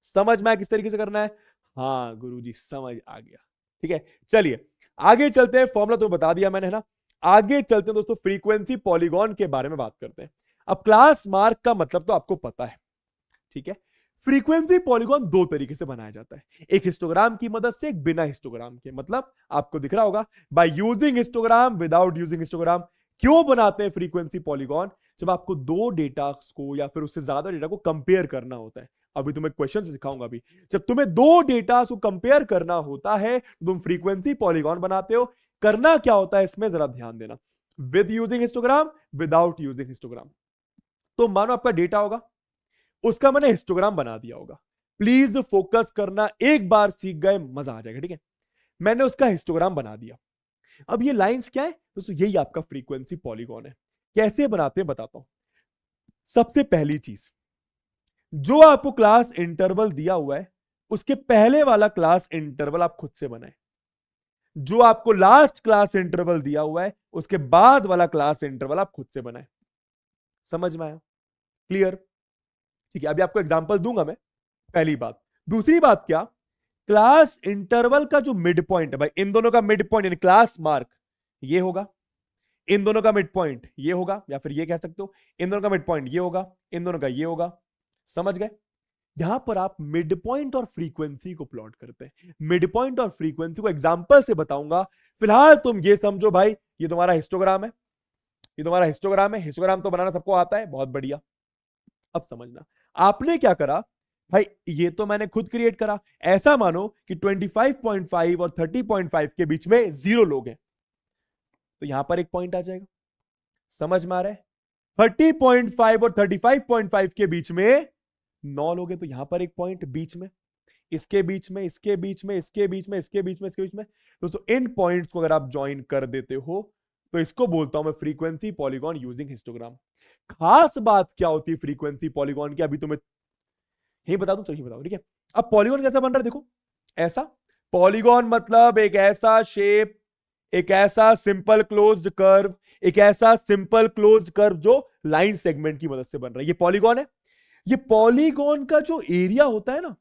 समझ में आया किस तरीके से करना है? हाँ गुरुजी समझ आ गया। ठीक है, चलिए आगे चलते हैं। फॉर्मूला तो बता दिया मैंने, है ना? आगे चलते हैं दोस्तों, फ्रीक्वेंसी पॉलीगॉन के बारे में बात करते हैं। अब क्लास मार्क का मतलब तो आपको पता है, ठीक है? फ्रीक्वेंसी पॉलीगॉन दो तरीके से बनाया जाता है, एक हिस्टोग्राम की मदद से, एक बिना हिस्टोग्राम के। मतलब आपको दिख रहा होगा, by using histogram, without using histogram. क्यों बनाते हैं फ्रीक्वेंसी पॉलीगॉन? जब आपको दो डेटा को या फिर उससे ज्यादा डेटा को कंपेयर करना होता है। अभी तुम्हें क्वेश्चन सिखाऊंगा अभी। जब तुम्हें दो डेटा को कंपेयर करना होता है तो तुम फ्रीक्वेंसी पॉलीगॉन बनाते हो। करना क्या होता है इसमें, जरा ध्यान देना। With using histogram, without using histogram. तो मानो आपका डेटा होगा, उसका मैंने हिस्टोग्राम बना दिया होगा। प्लीज फोकस करना, एक बार सीख गए मजा आ जाएगा, ठीक है? मैंने उसका हिस्टोग्राम बना दिया। अब ये लाइंस क्या है दोस्तों? यही आपका फ्रीक्वेंसी पॉलीगॉन है। कैसे बनाते हैं बताता हूं। सबसे पहली चीज, जो आपको क्लास इंटरवल दिया हुआ है उसके पहले वाला क्लास इंटरवल आप खुद से बनाए। जो आपको लास्ट क्लास इंटरवल दिया हुआ है उसके बाद वाला क्लास इंटरवल आप खुद से बनाए। समझ में आया? क्लियर? ठीक है, अभी आपको एग्जांपल दूंगा मैं। पहली बात। दूसरी बात क्या? क्लास इंटरवल का जो मिड पॉइंट है भाई, इन दोनों का मिड पॉइंट यानी क्लास मार्क ये होगा, इन दोनों का मिड पॉइंट ये होगा, या फिर ये कह सकते हो इन दोनों का मिड पॉइंट ये होगा, इन दोनों का ये होगा। समझ गए? यहां पर आप मिड पॉइंट और फ्रीक्वेंसी को प्लॉट करते हैं। मिड पॉइंट और फ्रीक्वेंसी को एग्जांपल से बताऊंगा। फिलहाल तुम ये समझो भाई, ये तुम्हारा हिस्टोग्राम है, ये तुम्हारा हिस्टोग्राम है। हिस्टोग्राम तो बनाना सबको आता है, बहुत बढ़िया। अब समझना, आपने क्या करा भाई, ये तो मैंने खुद क्रिएट करा। ऐसा मानो कि 25.5 और 30.5 के बीच में 0 लोग हैं, तो यहां पर एक पॉइंट आ जाएगा। समझ में आ रहा है? 30.5 और 35.5 के बीच में 9 लोग हैं, तो यहां पर एक पॉइंट बीच में, इसके बीच में, इसके बीच में, इसके बीच में, इसके बीच में, इसके बीच में। दोस्तों इन पॉइंट्स को अगर आप ज्वाइन कर देते हो तो इसको बोलता हूं मैं फ्रीक्वेंसी पॉलीगॉन यूजिंग हिस्टोग्राम। खास बात क्या होती है फ्रीक्वेंसी पॉलीगॉन की, अभी तुम्हें यही बता दूं, चलिए बताओ, ठीक है? अब पॉलीगॉन कैसा बन रहा है देखो, ऐसा। पॉलीगॉन मतलब एक ऐसा शेप, एक ऐसा सिंपल क्लोज्ड कर्व, एक ऐसा सिंपल क्लोज्ड कर्व जो लाइन सेगमेंट की मदद से बन रहा है, ये पॉलीगॉन है। ये पॉलीगॉन का जो एरिया होता है ना,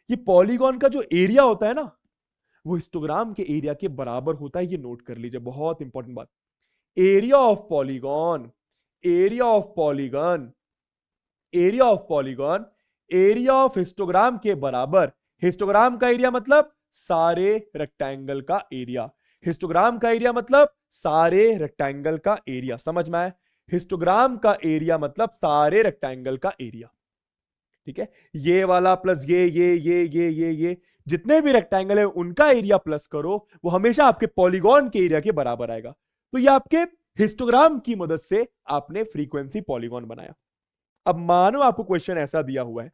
ये पॉलीगॉन का जो एरिया होता है ना, वो हिस्टोग्राम के एरिया के बराबर होता है। ये नोट कर लीजिए, बहुत इंपॉर्टेंट बात। Area of polygon, area of polygon, area of polygon area of histogram के बराबर। हिस्टोग्राम का एरिया मतलब सारे रेक्टेंगल का एरिया। हिस्टोग्राम का एरिया मतलब सारे रेक्टेंगल का एरिया। समझ में आया? हिस्टोग्राम का एरिया मतलब सारे रेक्टेंगल का एरिया। ठीक है, ये वाला प्लस ये जितने भी रेक्टेंगल है उनका एरिया प्लस करो, वो हमेशा आपके पॉलीगॉन के एरिया के बराबर आएगा। तो ये आपके हिस्टोग्राम की मदद से आपने फ्रीक्वेंसी पॉलीगॉन बनाया। अब मानो आपको क्वेश्चन ऐसा दिया हुआ है,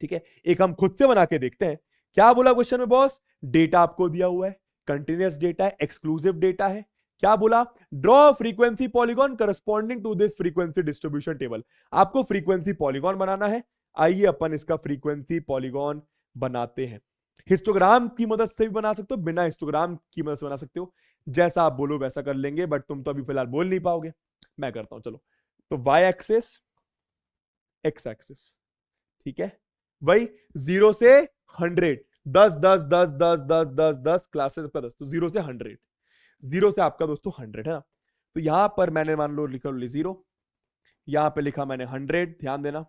ठीक है, एक हम खुद से बना के देखते हैं। क्या बोला क्वेश्चन में बॉस? डेटा आपको दिया हुआ है, कंटिन्यूअस डेटा है, एक्सक्लूसिव डेटा है। क्या बोला? Draw frequency polygon corresponding to this frequency distribution table. आपको फ्रीक्वेंसी पॉलीगॉन बनाना है। आइए अपन इसका फ्रीक्वेंसी पॉलीगॉन बनाते हैं। हिस्टोग्राम की मदद से भी बना सकते हो, बिना हिस्टोग्राम की मदद से बना सकते हो, जैसा आप बोलो वैसा कर लेंगे, बट तुम तो अभी फिलहाल बोल नहीं पाओगे, मैं करता हूं। चलो, तो वाई एक्सिस, एक्स एक्सिस, ठीक है, वही 0 से 100, 10 10 10 10 10 10 10 क्लासेस का 10, तो 0 से 100, 0 से आपका दोस्तों 100 है ना। तो यहां पर मैंने मान लो लिखा 0, यहां पे लिखा मैंने 100, ध्यान देना।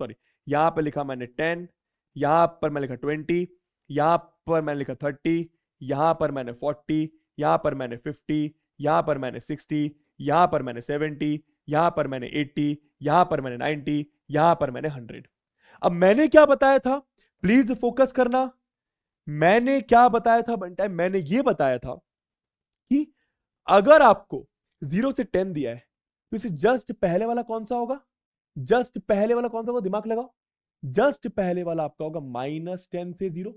सॉरी, यहां पर लिखा मैंने 10, यहां पर मैं लिखा 20, यहां पर मैंने लिखा 30, यहां पर मैंने 40, यहां पर मैंने 50, यहां पर मैंने 60, यहां पर मैंने 70, यहां पर मैंने 80, यहां पर मैंने 90, यहां पर मैंने 100। अब मैंने क्या बताया था, प्लीज फोकस करना। मैंने क्या बताया था बंटा, मैंने ये बताया था कि अगर आपको 0 से 10 दिया है तो इसे जस्ट पहले वाला कौन सा होगा, जस्ट पहले वाला कौन सा होगा, दिमाग लगाओ। जस्ट पहले वाला आपका होगा -10 से 0।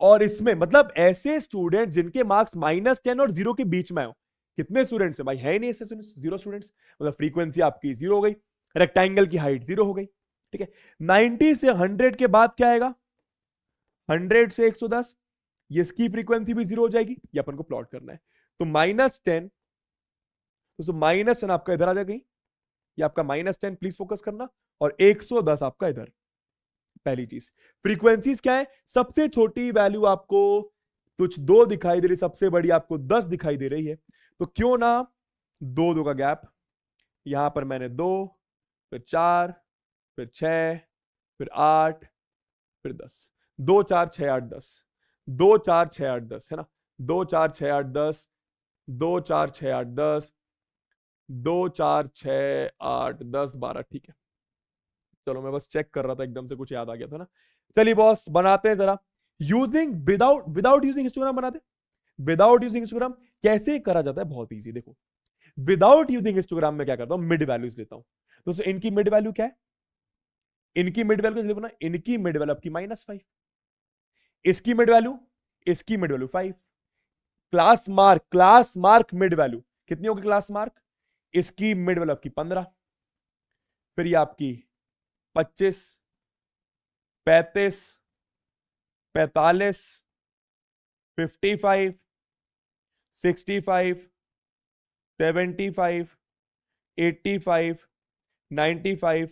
और इसमें मतलब ऐसे स्टूडेंट जिनके मार्क्स -10 और 0 के बीच में हो, कितने स्टूडेंट्स है भाई, है ही नहीं ऐसे स्टूडेंट्स, 0 स्टूडेंट्स। मतलब फ्रीक्वेंसी आपकी 0 हो गई, रेक्टेंगल की हाइट 0 हो गई, ठीक है। 90 से 100 के बाद क्या आएगा, 100 से 110, ये इसकी फ्रीक्वेंसी भी 0 हो जाएगी, ये अपन को प्लॉट करना है। तो -10, तो -10 आपका इधर आ जाएगा, ये आपका -10, प्लीज फोकस करना, और 110 आपका इधर। पहली चीज, फ्रीक्वेंसीज क्या है, सबसे छोटी वैल्यू आपको कुछ 2 दिखाई दे रही, सबसे बड़ी आपको 10 दिखाई दे रही है, तो क्यों ना 2 का गैप, यहां पर मैंने 2, फिर 4, फिर 6, फिर 8, फिर 10, 2 4 6 8 10, 2 4 6 8 10 है ना, 2 4 6 8 10, 2 4 6 8 10, 2 4 6 8 10 12, ठीक है। चलो मैं बस चेक कर रहा था, एकदम से कुछ याद आ गया था ना। चलिए बॉस बनाते हैं जरा, यूजिंग विदाउट यूजिंग हिस्टोग्राम बनाते। विदाउट यूजिंग हिस्टोग्राम कैसे करा जाता है, बहुत इजी, देखो विदाउट यूजिंग हिस्टोग्राम में क्या करता हूं, मिड वैल्यूज लेता हूं। दोस्तों इनकी मिड वैल्यू क्या है, इनकी मिड वैल्यू देखो ना, इनकी मिड वैल्यू आपकी -5, इसकी मिड वैल्यू, इसकी mid value 5। Class mark mid value कितनी होगी, क्लास मार्क, इसकी मिड वैल्यू आपकी 15, फिर ये आपकी 25, 35, 45, 55, 65, 75, 85, 95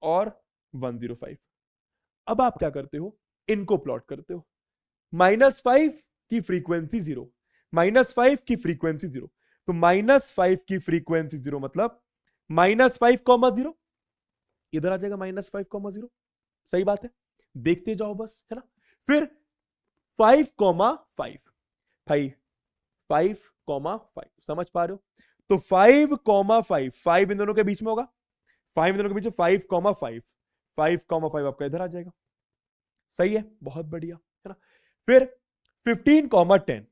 और 105। अब आप क्या करते हो, इनको प्लॉट करते हो। -5 की फ्रीक्वेंसी 0, -5 की फ्रीक्वेंसी 0, तो -5 की फ्रीक्वेंसी 0 मतलब -5,0 इधर आ जाएगा, -5,0। सही बात है, देखते जाओ बस, है ना। फिर 5,5, 5,5 समझ पा रहे हो, तो 5,5, 5 इन दोनों के बीच में होगा, 5 इन दोनों के बीच में 5,5, 5,5 आपका इधर आ जाएगा। सही है, बहुत बढ़िया, है ना। फिर 15,10,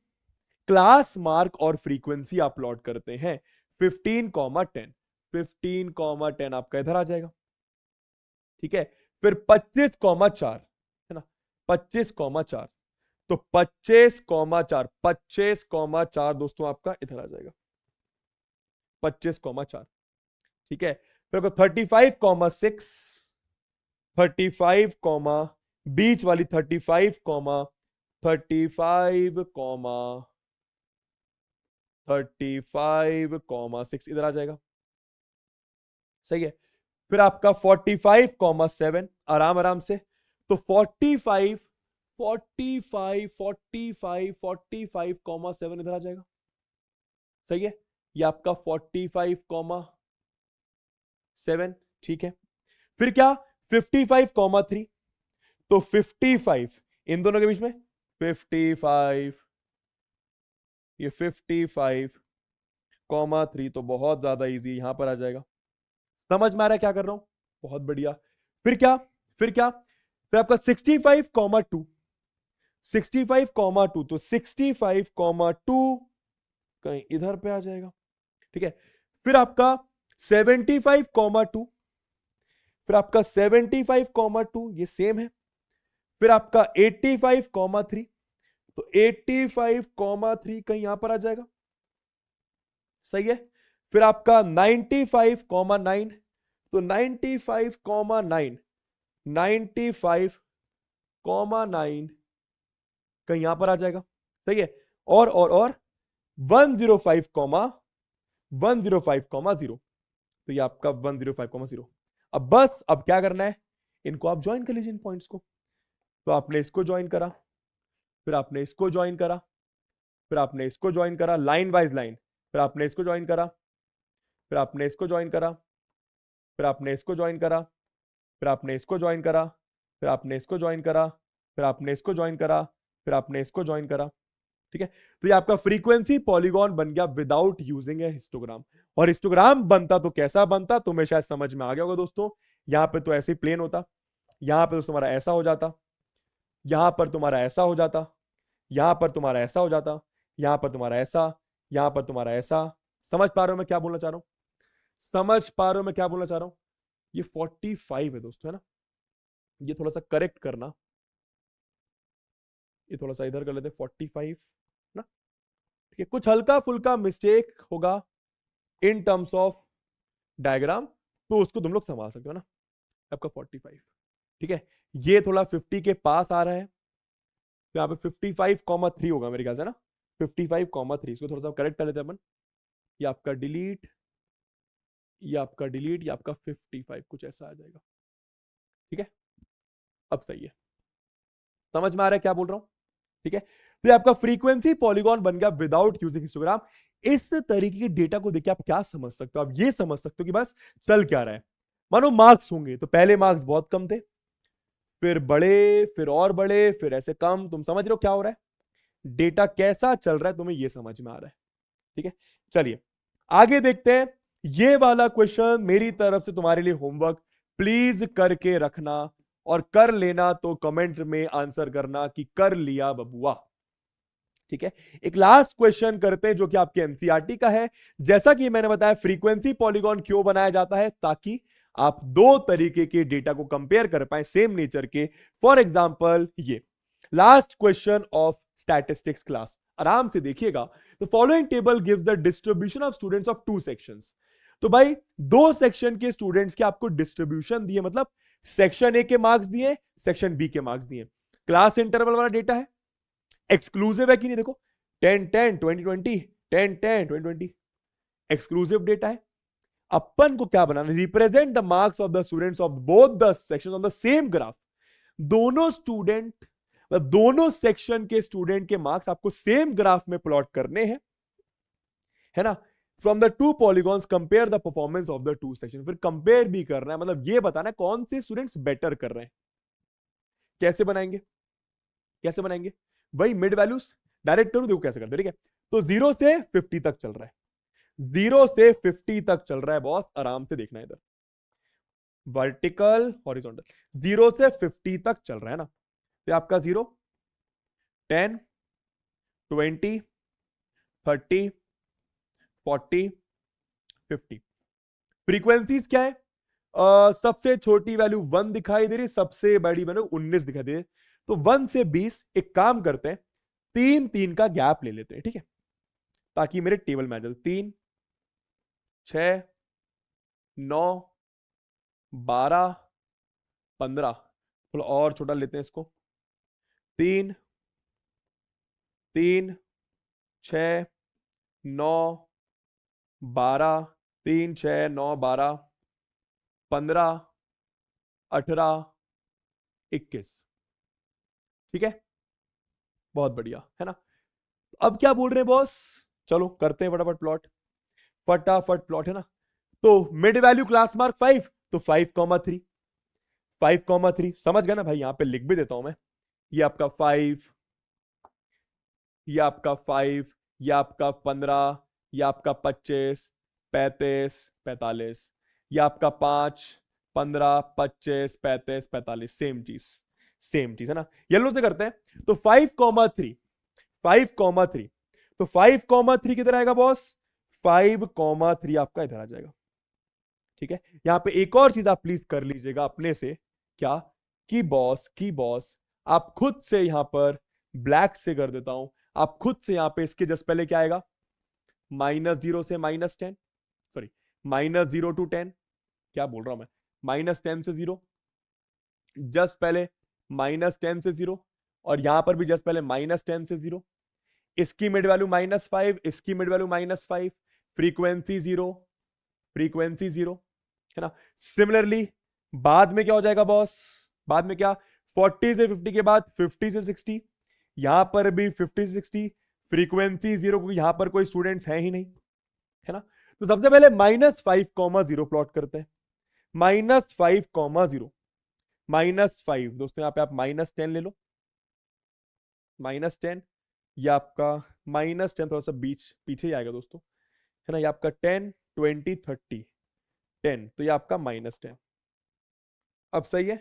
क्लास मार्क और फ्रीक्वेंसी आप प्लॉट करते हैं, 15,10, 15,10 आपका इधर आ जाएगा, ठीक है। फिर 25,4 है ना, 25,4, तो 25,4, 25,4 दोस्तों आपका इधर आ जाएगा, 25,4, ठीक है। फिर 35,6, 35, बीच वाली 35, 35,6 इधर आ जाएगा, सही है। फिर आपका 45,7, आराम आराम से, तो 45, 45, 45, 45,7 इधर आ जाएगा, सही है। ये आपका 45,7, ठीक है। फिर क्या 55,3, तो 55 इन दोनों के बीच में 55, ये 55,3, तो बहुत ज्यादा इजी यहां पर आ जाएगा। समझ में आ रहा है क्या कर रहा हूं, बहुत बढ़िया। फिर क्या, फिर क्या, फिर आपका 65,2, 65,2, तो 65,2 कहीं इधर पे आ जाएगा, ठीक है। फिर आपका 75,2, फिर आपका 75,2 ये सेम है। फिर आपका 85,3, तो 85,3 कहीं यहां पर आ जाएगा, सही है। फिर आपका 95,9, तो 95,9, 95,9 कहीं यहां पर आ जाएगा, सही है। और 105, 105,0, तो ये आपका 105,0। अब बस अब क्या करना है, इनको आप ज्वाइन कर लीजिए इन पॉइंट्स को। तो आपने इसको ज्वाइन करा, फिर आपने इसको ज्वाइन करा, फिर आपने इसको ज्वाइन करा लाइन वाइज लाइन, फिर आपने इसको ज्वाइन करा, फिर आपने इसको ज्वाइन करा, फिर आपने इसको ज्वाइन करा, फिर आपने इसको ज्वाइन करा, फिर आपने इसको ज्वाइन करा, फिर आपने इसको ज्वाइन करा, फिर आपने इसको ज्वाइन करा। ठीक है, तो ये आपका फ्रीक्वेंसी पॉलीगॉन बन गया विदाउट यूजिंग ए हिस्टोग्राम। और हिस्टोग्राम बनता तो कैसा बनता, तुम्हें शायद समझ में आ गया होगा दोस्तों। यहां पे तो ऐसे प्लेन होता, यहां पे तो तुम्हारा ऐसा हो जाता, यहां पर तुम्हारा ऐसा हो जाता, यहां पर तुम्हारा ऐसा हो जाता, यहां पर तुम्हारा ऐसा, यहां पर तुम्हारा ऐसा। समझ पा रहे हो मैं क्या बोलना चाह रहा हूं? समझ पा रहे हो मैं क्या बोलना चाह रहा हूं? ये 45 है दोस्तों, है ना? ये थोड़ा सा करेक्ट करना, ये थोड़ा सा इधर कर लेते 45 ना। ठीक है, कुछ हल्का फुल्का मिस्टेक होगा इन टर्म्स ऑफ डायग्राम, तो उसको तुम लोग संभाल सकते हो ना। आपका 45, ठीक है, ये थोड़ा 50 के पास आ रहा है, तो यहाँ पे 55,3 होगा मेरे ख्याल से ना। 55,3 इसको थोड़ा सा करेक्ट कर लेते हैं अपन। ये आपका डिलीट, ये आपका डिलीट, ये आपका 55 कुछ ऐसा आ जाएगा। ठीक है, अब सही है, समझ में आ रहा है क्या बोल रहा हूं? ठीक है, तो ये आपका फ्रीक्वेंसी पॉलीगॉन बन गया विदाउट यूजिंग हिस्टोग्राम। इस तरीके के डेटा को देखिए आप क्या समझ सकते हो, आप ये समझ सकते हो कि बस चल क्या रहा है। मानो मार्क्स होंगे तो पहले मार्क्स बहुत कम थे, फिर बड़े, फिर और बड़े, फिर ऐसे कम। तुम समझ रहे हो क्या हो रहा है, डेटा कैसा चल रहा है, तुम्हें ये समझ में आ रहा है। ठीक है, चलिए आगे देखते हैं। ये वाला क्वेश्चन मेरी तरफ से तुम्हारे लिए होमवर्क प्लीज करके रखना, और कर लेना तो कमेंट में आंसर करना कि कर लिया बबुआ। ठीक है, एक लास्ट क्वेश्चन करते हैं जो कि आपके एनसीईआरटी का है। जैसा कि मैंने बताया फ्रीक्वेंसी पॉलीगॉन क्यों बनाया जाता है, ताकि आप दो तरीके के डेटा को कंपेयर कर पाए सेम नेचर के। फॉर एग्जांपल ये last question of statistics class, आराम से देखिएगा। The following table gives the distribution of students of two sections. तो भाई दो सेक्शन के स्टूडेंट्स के आपको डिस्ट्रीब्यूशन दिए, मतलब सेक्शन ए के मार्क्स दिए, सेक्शन बी के मार्क्स दिए। क्लास इंटरवल वाला डेटा है, एक्सक्लूसिव है कि नहीं, देखो 10 10 20 20 10 10 20 20 एक्सक्लूसिव डेटा है। अपन को क्या बनाना, represent the marks of the students of both the sections on the same graph. दोनों स्टूडेंट, दोनों सेक्शन के स्टूडेंट के मार्क्स आपको सेम ग्राफ में प्लॉट करने हैं, है ना। From the two polygons compare the performance of the two section. फिर कंपेयर भी करना है, मतलब ये बताना है कौन से स्टूडेंट्स बेटर कर रहे हैं। कैसे बनाएंगे, कैसे बनाएंगे भाई, मिड वैल्यूज डायरेक्ट करूं, देखो कैसे करते हैं। ठीक है, तो 0 से 50 तक चल रहा है, 0 से 50 तक चल रहा है बॉस, आराम से देखना है इधर, वर्टिकल हॉरिजॉन्टल, 0 से 50 तक चल रहा है ना। तो आपका 0 10 20 30 40 50। फ्रीक्वेंसीज क्या है, सबसे छोटी वैल्यू 1 दिखाई दे रही, सबसे बड़ी वैल्यू 19 दिखाई दे रही। तो 1 से 20, एक काम करते हैं 3 3 का गैप ले लेते हैं। ठीक है, ताकि मेरे टेबल में आ जाए। 3 6 9 12 15, थोड़ा और छोटा लेते हैं इसको। 3 3 6 9 12, 3 6 9 12 15 18 21। ठीक है, बहुत बढ़िया है ना। अब क्या बोल रहे हैं बॉस, चलो करते हैं फटाफट प्लॉट, फटाफट प्लॉट, है ना। तो मिड वैल्यू क्लास मार्क 5, तो 5,3 5,3 समझ गए ना भाई, यहां पे लिख भी देता हूं मैं। ये आपका 5, ये आपका 5, ये आपका 15, ये आपका 25 35 45, ये आपका 5 15 25 35 45, सेम चीज, सेम चीज है ना। येलो से करते हैं, तो 5,3 5,3, तो 5,3 किधर आएगा बॉस, 5,3 आपका इधर आ जाएगा। ठीक है, यहां पे एक और चीज आप प्लीज कर लीजिएगा अपने से, क्या की बॉस आप खुद से यहां पर ब्लैक से कर देता हूं। आप खुद से यहां पे इसके जस्ट पहले क्या आएगा, -0 से -10, सॉरी -0 to 10, क्या बोल रहा हूं मैं, -10 से 0, जस्ट पहले -10 से 0, और यहां पर भी जस्ट पहले -10 से 0। इसकी मिड वैल्यू -5, इसकी मिड वैल्यू -5, फ्रीक्वेंसी 0, फ्रीक्वेंसी 0, है ना। सिमिलरली बाद में क्या हो जाएगा बॉस, बाद में क्या, 40 से 50 के बाद 50 से 60, यहां पर भी 50 से 60, फ्रीक्वेंसी 0, क्योंकि यहां पर कोई स्टूडेंट्स हैं ही नहीं, है ना। तो सबसे पहले -5,0 प्लॉट करते हैं, -5,0, -5 दोस्तों, यहाँ पे आप -10 ले लो, -10, ये आपका -10 थोड़ा सा बीच पीछे ही आएगा दोस्तों, है ना, ये आपका 10 20 30 10, तो ये आपका -10। अब सही है,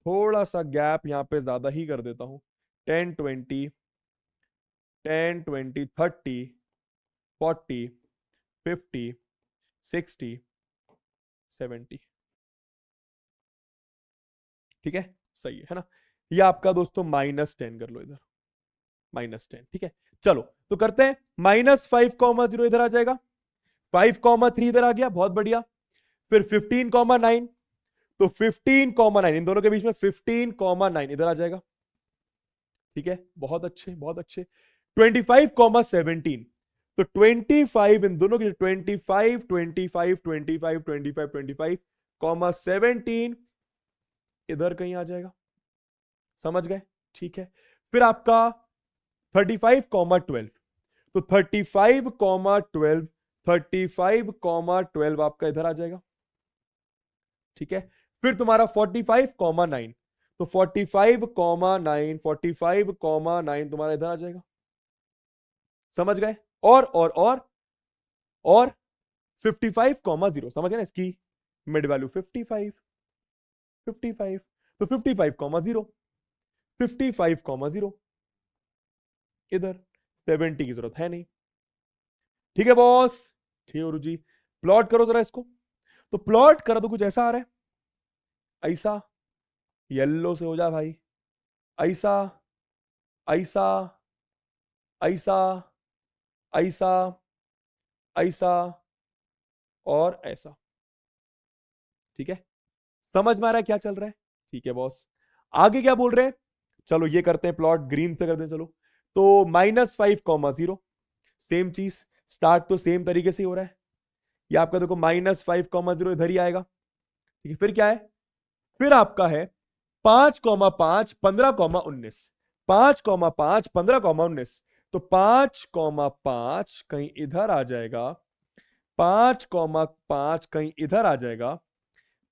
थोड़ा सा गैप यहाँ पे ज्यादा ही कर देता हूं, 10 20 10 20 30 40 50 60 70, ठीक है, सही है ना। ये आपका दोस्तों -10 कर लो इधर, -10, ठीक है। चलो तो करते हैं, -5,0 इधर आ जाएगा, 5,3 इधर आ गया, बहुत बढ़िया। फिर 15,9, तो 15,9 इन दोनों के बीच में 15,9 इधर आ जाएगा, ठीक है, बहुत अच्छे बहुत अच्छे। 25,17, तो 25 इन दोनों के 25 25 25 25 25 17 इधर कहीं आ जाएगा, समझ गए, ठीक है। फिर आपका 35,12, तो 35,12 35,12 आपका इधर आ जाएगा, ठीक है। फिर तुम्हारा 45,9, तो 45,9 45,9 तुम्हारा इधर आ जाएगा, समझ गए। और 55,0 समझ गए ना, इसकी मिड वैल्यू 55 55, तो 55,0 55,0 इधर, 70 की जरूरत है नहीं, ठीक है बॉस, ठीक है गुरुजी। प्लॉट करो जरा इसको, तो प्लॉट करो तो कुछ ऐसा आ रहा है, ऐसा, येलो से हो जा भाई, ऐसा ऐसा ऐसा ऐसा ऐसा और ऐसा, ठीक है, समझ में आ रहा है क्या चल रहा है, ठीक है बॉस। आगे क्या बोल रहे हैं, चलो ये करते हैं प्लॉट, ग्रीन से करते हैं, चलो। तो -5,0, सेम चीज, स्टार्ट तो सेम तरीके से हो रहा है, ये आपका देखो -5,0 इधर ही आएगा, ठीक है। फिर क्या है, फिर आपका है 5,5 15,19, 5,5 15,19, तो 5,5 कहीं इधर आ जाएगा, 5,5 कहीं इधर आ जाएगा,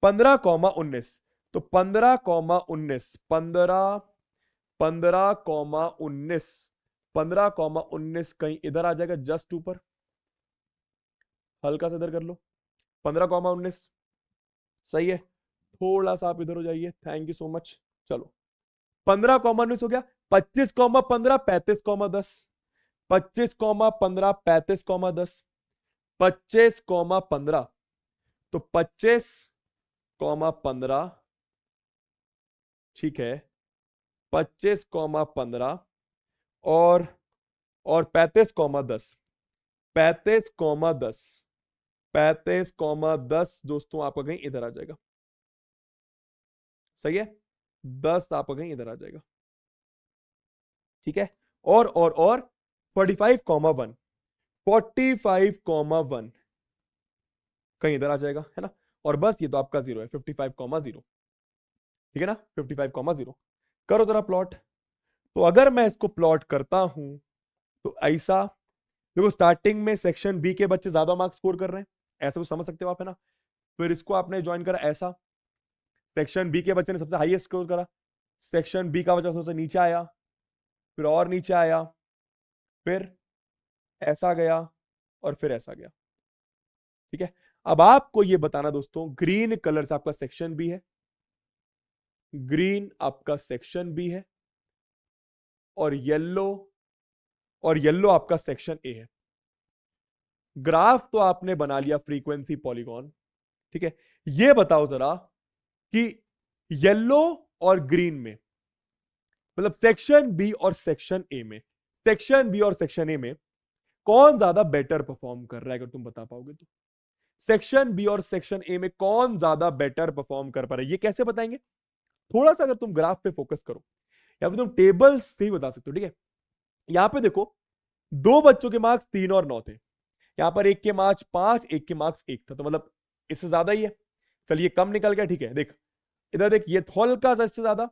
15,19, तो 15,19 15,19 15,19 कहीं इधर आ जाएगा, जस्ट ऊपर, हल्का सा इधर कर लो, 15,19, सही है। थोड़ा सा आप इधर हो जाइए, थैंक यू सो मच। चलो 15,19 हो गया, 25,15 35,10 25,15 35,10 25,15, तो 25,15, ठीक है, 25,15 और 35,10 35,10 35,10 दोस्तों आपका कहीं इधर आ जाएगा, सही है, 10 आपका कहीं इधर आ जाएगा, ठीक है। और 45,1 45,1 कहीं इधर आ जाएगा, है ना। और बस ये तो आपका 0 है, 55,0, ठीक है ना, 55,0। करो जरा प्लॉट, तो अगर मैं इसको प्लॉट करता हूं तो ऐसा, देखो स्टार्टिंग में सेक्शन बी के बच्चे ज्यादा मार्क्स स्कोर कर रहे हैं, ऐसा कुछ समझ सकते हो आप, है ना। फिर इसको आपने ज्वाइन करा ऐसा, सेक्शन बी के बच्चे ने सबसे हाईएस्ट स्कोर करा, सेक्शन बी का बच्चा सबसे नीचे आया, फिर और नीचे आया, फिर ऐसा गया और फिर ऐसा गया, ठीक है। अब आपको ये बताना दोस्तों, ग्रीन कलर से आपका सेक्शन बी है, ग्रीन आपका सेक्शन बी है, और येलो आपका सेक्शन ए है। ग्राफ तो आपने बना लिया फ्रीक्वेंसी पॉलीगॉन, ठीक है। ये बताओ जरा कि येलो और ग्रीन में, मतलब सेक्शन बी और सेक्शन ए में, सेक्शन बी और सेक्शन ए में कौन ज्यादा बेटर परफॉर्म कर रहा है, अगर तुम बता पाओगे तो। सेक्शन बी और सेक्शन ए में कौन ज्यादा बेटर परफॉर्म कर पा रहा है, ये कैसे बताएंगे, थोड़ा सा अगर तुम ग्राफ पे फोकस करो, या फिर तुम टेबल्स से ही बता सकते हो, ठीक है। यहां पे देखो, दो बच्चों के मार्क्स 3 और 9 थे, यहां पर एक के मार्क्स 5 एक के मार्क्स 1 था, तो मतलब इससे ज्यादा ही है, चलिए कम निकल गया, ठीक है। देख इधर देख, ये हल्का सा इससे ज्यादा,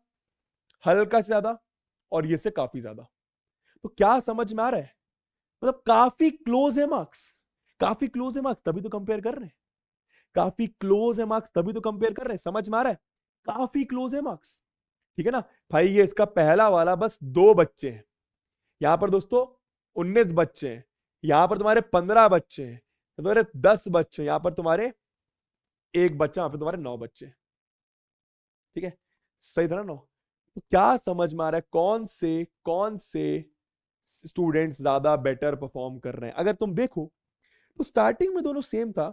हल्का से ज्यादा, और ये से काफी ज्यादा, तो क्या समझ में आ रहा है, मतलब काफी क्लोज है मार्क्स, काफी क्लोज है मार्क्स, तभी तो कंपेयर कर रहे हैं, काफी क्लोज है मार्क्स, तभी तो कंपेयर कर रहे हैं, समझ में आ रहा है। काफी क्लोज है मार्क्स, ठीक है ना भाई। ये इसका पहला वाला बस 2 बच्चे हैं, यहां पर दोस्तों 19 बच्चे हैं, यहां पर तुम्हारे 15 बच्चे हैं, तुम्हारे 10 बच्चे, यहां पर तुम्हारे 1 बच्चा, यहां पर तुम्हारे 9 बच्चे, ठीक है। सही था ना 9? तो क्या समझ में आ रहा है कौन से स्टूडेंट्स ज्यादा बेटर परफॉर्म कर रहे हैं? अगर तुम देखो तो स्टार्टिंग में दोनों सेम था,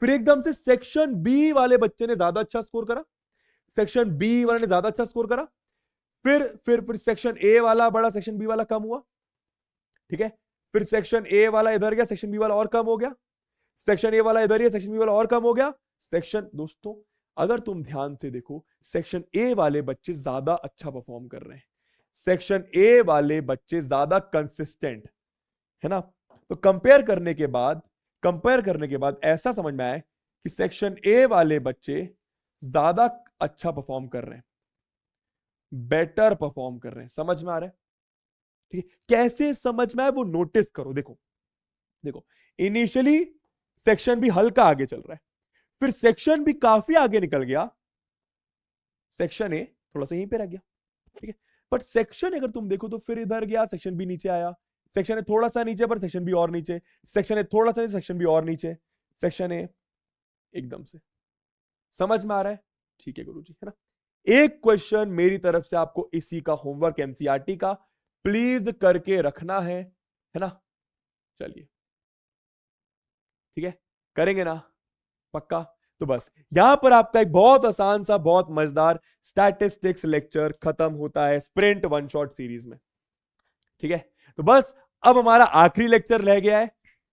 फिर एकदम से सेक्शन बी वाले बच्चे ने ज्यादा अच्छा स्कोर करा, सेक्शन बी वाले ने ज्यादा अच्छा स्कोर करा, फिर सेक्शन ए वाला बड़ा, सेक्शन बी वाला कम हुआ, ठीक है। फिर सेक्शन ए वाला इधर गया, सेक्शन बी वाला और कम हो गया, सेक्शन ए वाला इधर ही है, सेक्शन बी वाला और कम हो गया। सेक्शन दोस्तों अगर तुम ध्यान से देखो, सेक्शन ए वाले बच्चे ज्यादा अच्छा परफॉर्म कर रहे हैं, सेक्शन ए वाले बच्चे ज्यादा कंसिस्टेंट है ना। तो कंपेयर करने के बाद ऐसा समझ में आया कि सेक्शन ए वाले बच्चे ज्यादा अच्छा परफॉर्म कर रहे हैं, बेटर परफॉर्म कर रहे हैं। समझ में आ रहा है? ठीक है, कैसे समझ में आए वो नोटिस करो। देखो देखो, इनिशियली सेक्शन बी हल्का आगे चल रहा है, फिर सेक्शन बी काफी आगे निकल गया, सेक्शन ए थोड़ा सा यहीं पे रह गया, ठीक है। बट सेक्शन अगर तुम देखो तो फिर इधर गया, सेक्शन बी नीचे आया, सेक्शन ए थोड़ा सा नीचे पर सेक्शन बी और नीचे, सेक्शन ए थोड़ा सा, सेक्शन बी और नीचे, सेक्शन ए एकदम से। समझ में आ रहा है? ठीक है गुरुजी, है ना। एक क्वेश्चन मेरी तरफ से आपको इसी का होमवर्क एनसीईआरटी का प्लीज करके रखना है ना। चलिए ठीक है, करेंगे ना पक्का? तो बस यहां पर आपका एक बहुत आसान सा बहुत मजेदार स्टैटिस्टिक्स लेक्चर खत्म होता है स्प्रिंट वन शॉट सीरीज में, ठीक है। तो बस अब हमारा आखिरी लेक्चर रह गया है,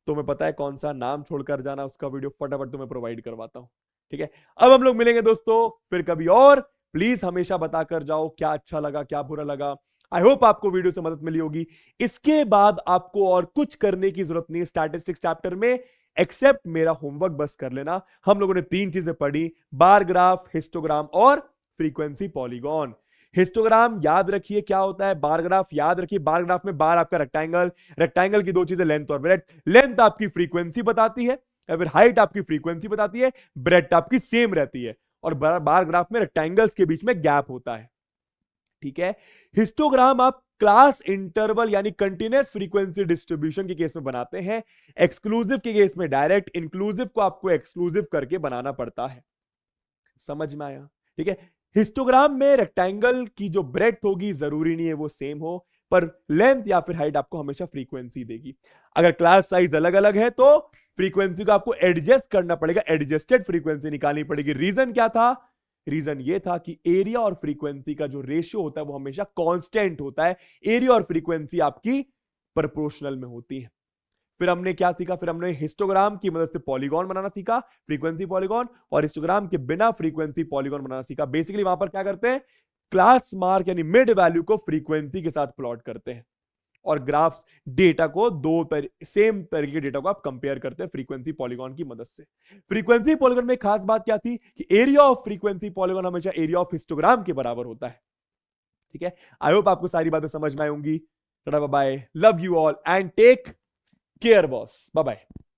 तुम्हें पता है कौन सा, नाम छोड़कर जाना, उसका वीडियो फटाफट तुम्हें प्रोवाइड करवाता हूं, ठीक है। अब हम लोग मिलेंगे दोस्तों फिर कभी और, प्लीज हमेशा बताकर जाओ क्या अच्छा लगा क्या बुरा लगा। आई होप आपको वीडियो से मदद मिली होगी। इसके बाद आपको और कुछ करने की जरूरत नहीं है स्टैटिस्टिक्स चैप्टर में, एक्सेप्ट मेरा होमवर्क बस कर लेना। हम लोगों ने 3 चीजें पढ़ी, बार ग्राफ, हिस्टोग्राम और फ्रीक्वेंसी पॉलीगॉन। हिस्टोग्राम याद रखिए क्या होता है, बार ग्राफ याद रखिए, बार ग्राफ में बार आपका रेक्टेंगल, रेक्टेंगल की 2 चीजें लेंथ और ब्रेड्थ, लेंथ आपकी फ्रीक्वेंसी बताती है या फिर हाइट आपकी फ्रीक्वेंसी बताती है, ब्रेड्थ आपकी सेम रहती है, और बार ग्राफ में रेक्टेंगल्स के बीच में गैप होता है, ठीक है। हिस्टोग्राम आप क्लास इंटरवल यानी कंटीन्यूअस फ्रीक्वेंसी डिस्ट्रीब्यूशन के केस में बनाते हैं, एक्सक्लूसिव के केस में डायरेक्ट, इंक्लूसिव को आपको एक्सक्लूसिव करके बनाना पड़ता है। समझ में आया? ठीक है। हिस्टोग्राम में रेक्टेंगल की जो ब्रेड्थ होगी जरूरी नहीं है वो सेम हो, पर लेंथ या फिर हाइट आपको हमेशा फ्रीक्वेंसी देगी। अगर क्लास साइज अलग अलग है तो फ्रीक्वेंसी को आपको एडजस्ट करना पड़ेगा, एडजस्टेड फ्रीक्वेंसी निकालनी पड़ेगी। रीजन क्या था? रीजन ये था कि एरिया और फ्रीक्वेंसी का जो रेशियो होता है वो हमेशा कांस्टेंट होता है, एरिया और फ्रीक्वेंसी आपकी प्रोपोर्शनल में होती है। फिर हमने क्या सीखा? फिर हमने हिस्टोग्राम की मदद से पॉलीगॉन बनाना सीखा, फ्रीक्वेंसी पॉलीगॉन, और हिस्टोग्राम के बिना फ्रीक्वेंसी पॉलीगॉन बनाना सीखा। बेसिकली वहां पर क्या करते हैं, क्लास मार्क यानी मिड वैल्यू को फ्रीक्वेंसी के साथ प्लॉट करते हैं, और ग्राफ्स डेटा को सेम तरीके के डेटा को आप कंपेयर करते हैं फ्रीक्वेंसी पॉलीगॉन की मदद से। फ्रीक्वेंसी पॉलीगॉन में खास बात क्या थी कि एरिया ऑफ फ्रीक्वेंसी पॉलीगॉन हमेशा एरिया ऑफ हिस्टोग्राम के बराबर होता है, ठीक है। आई होप आपको सारी बातें समझ में आई होंगी। Bye bye, love you all and take care boss, bye bye.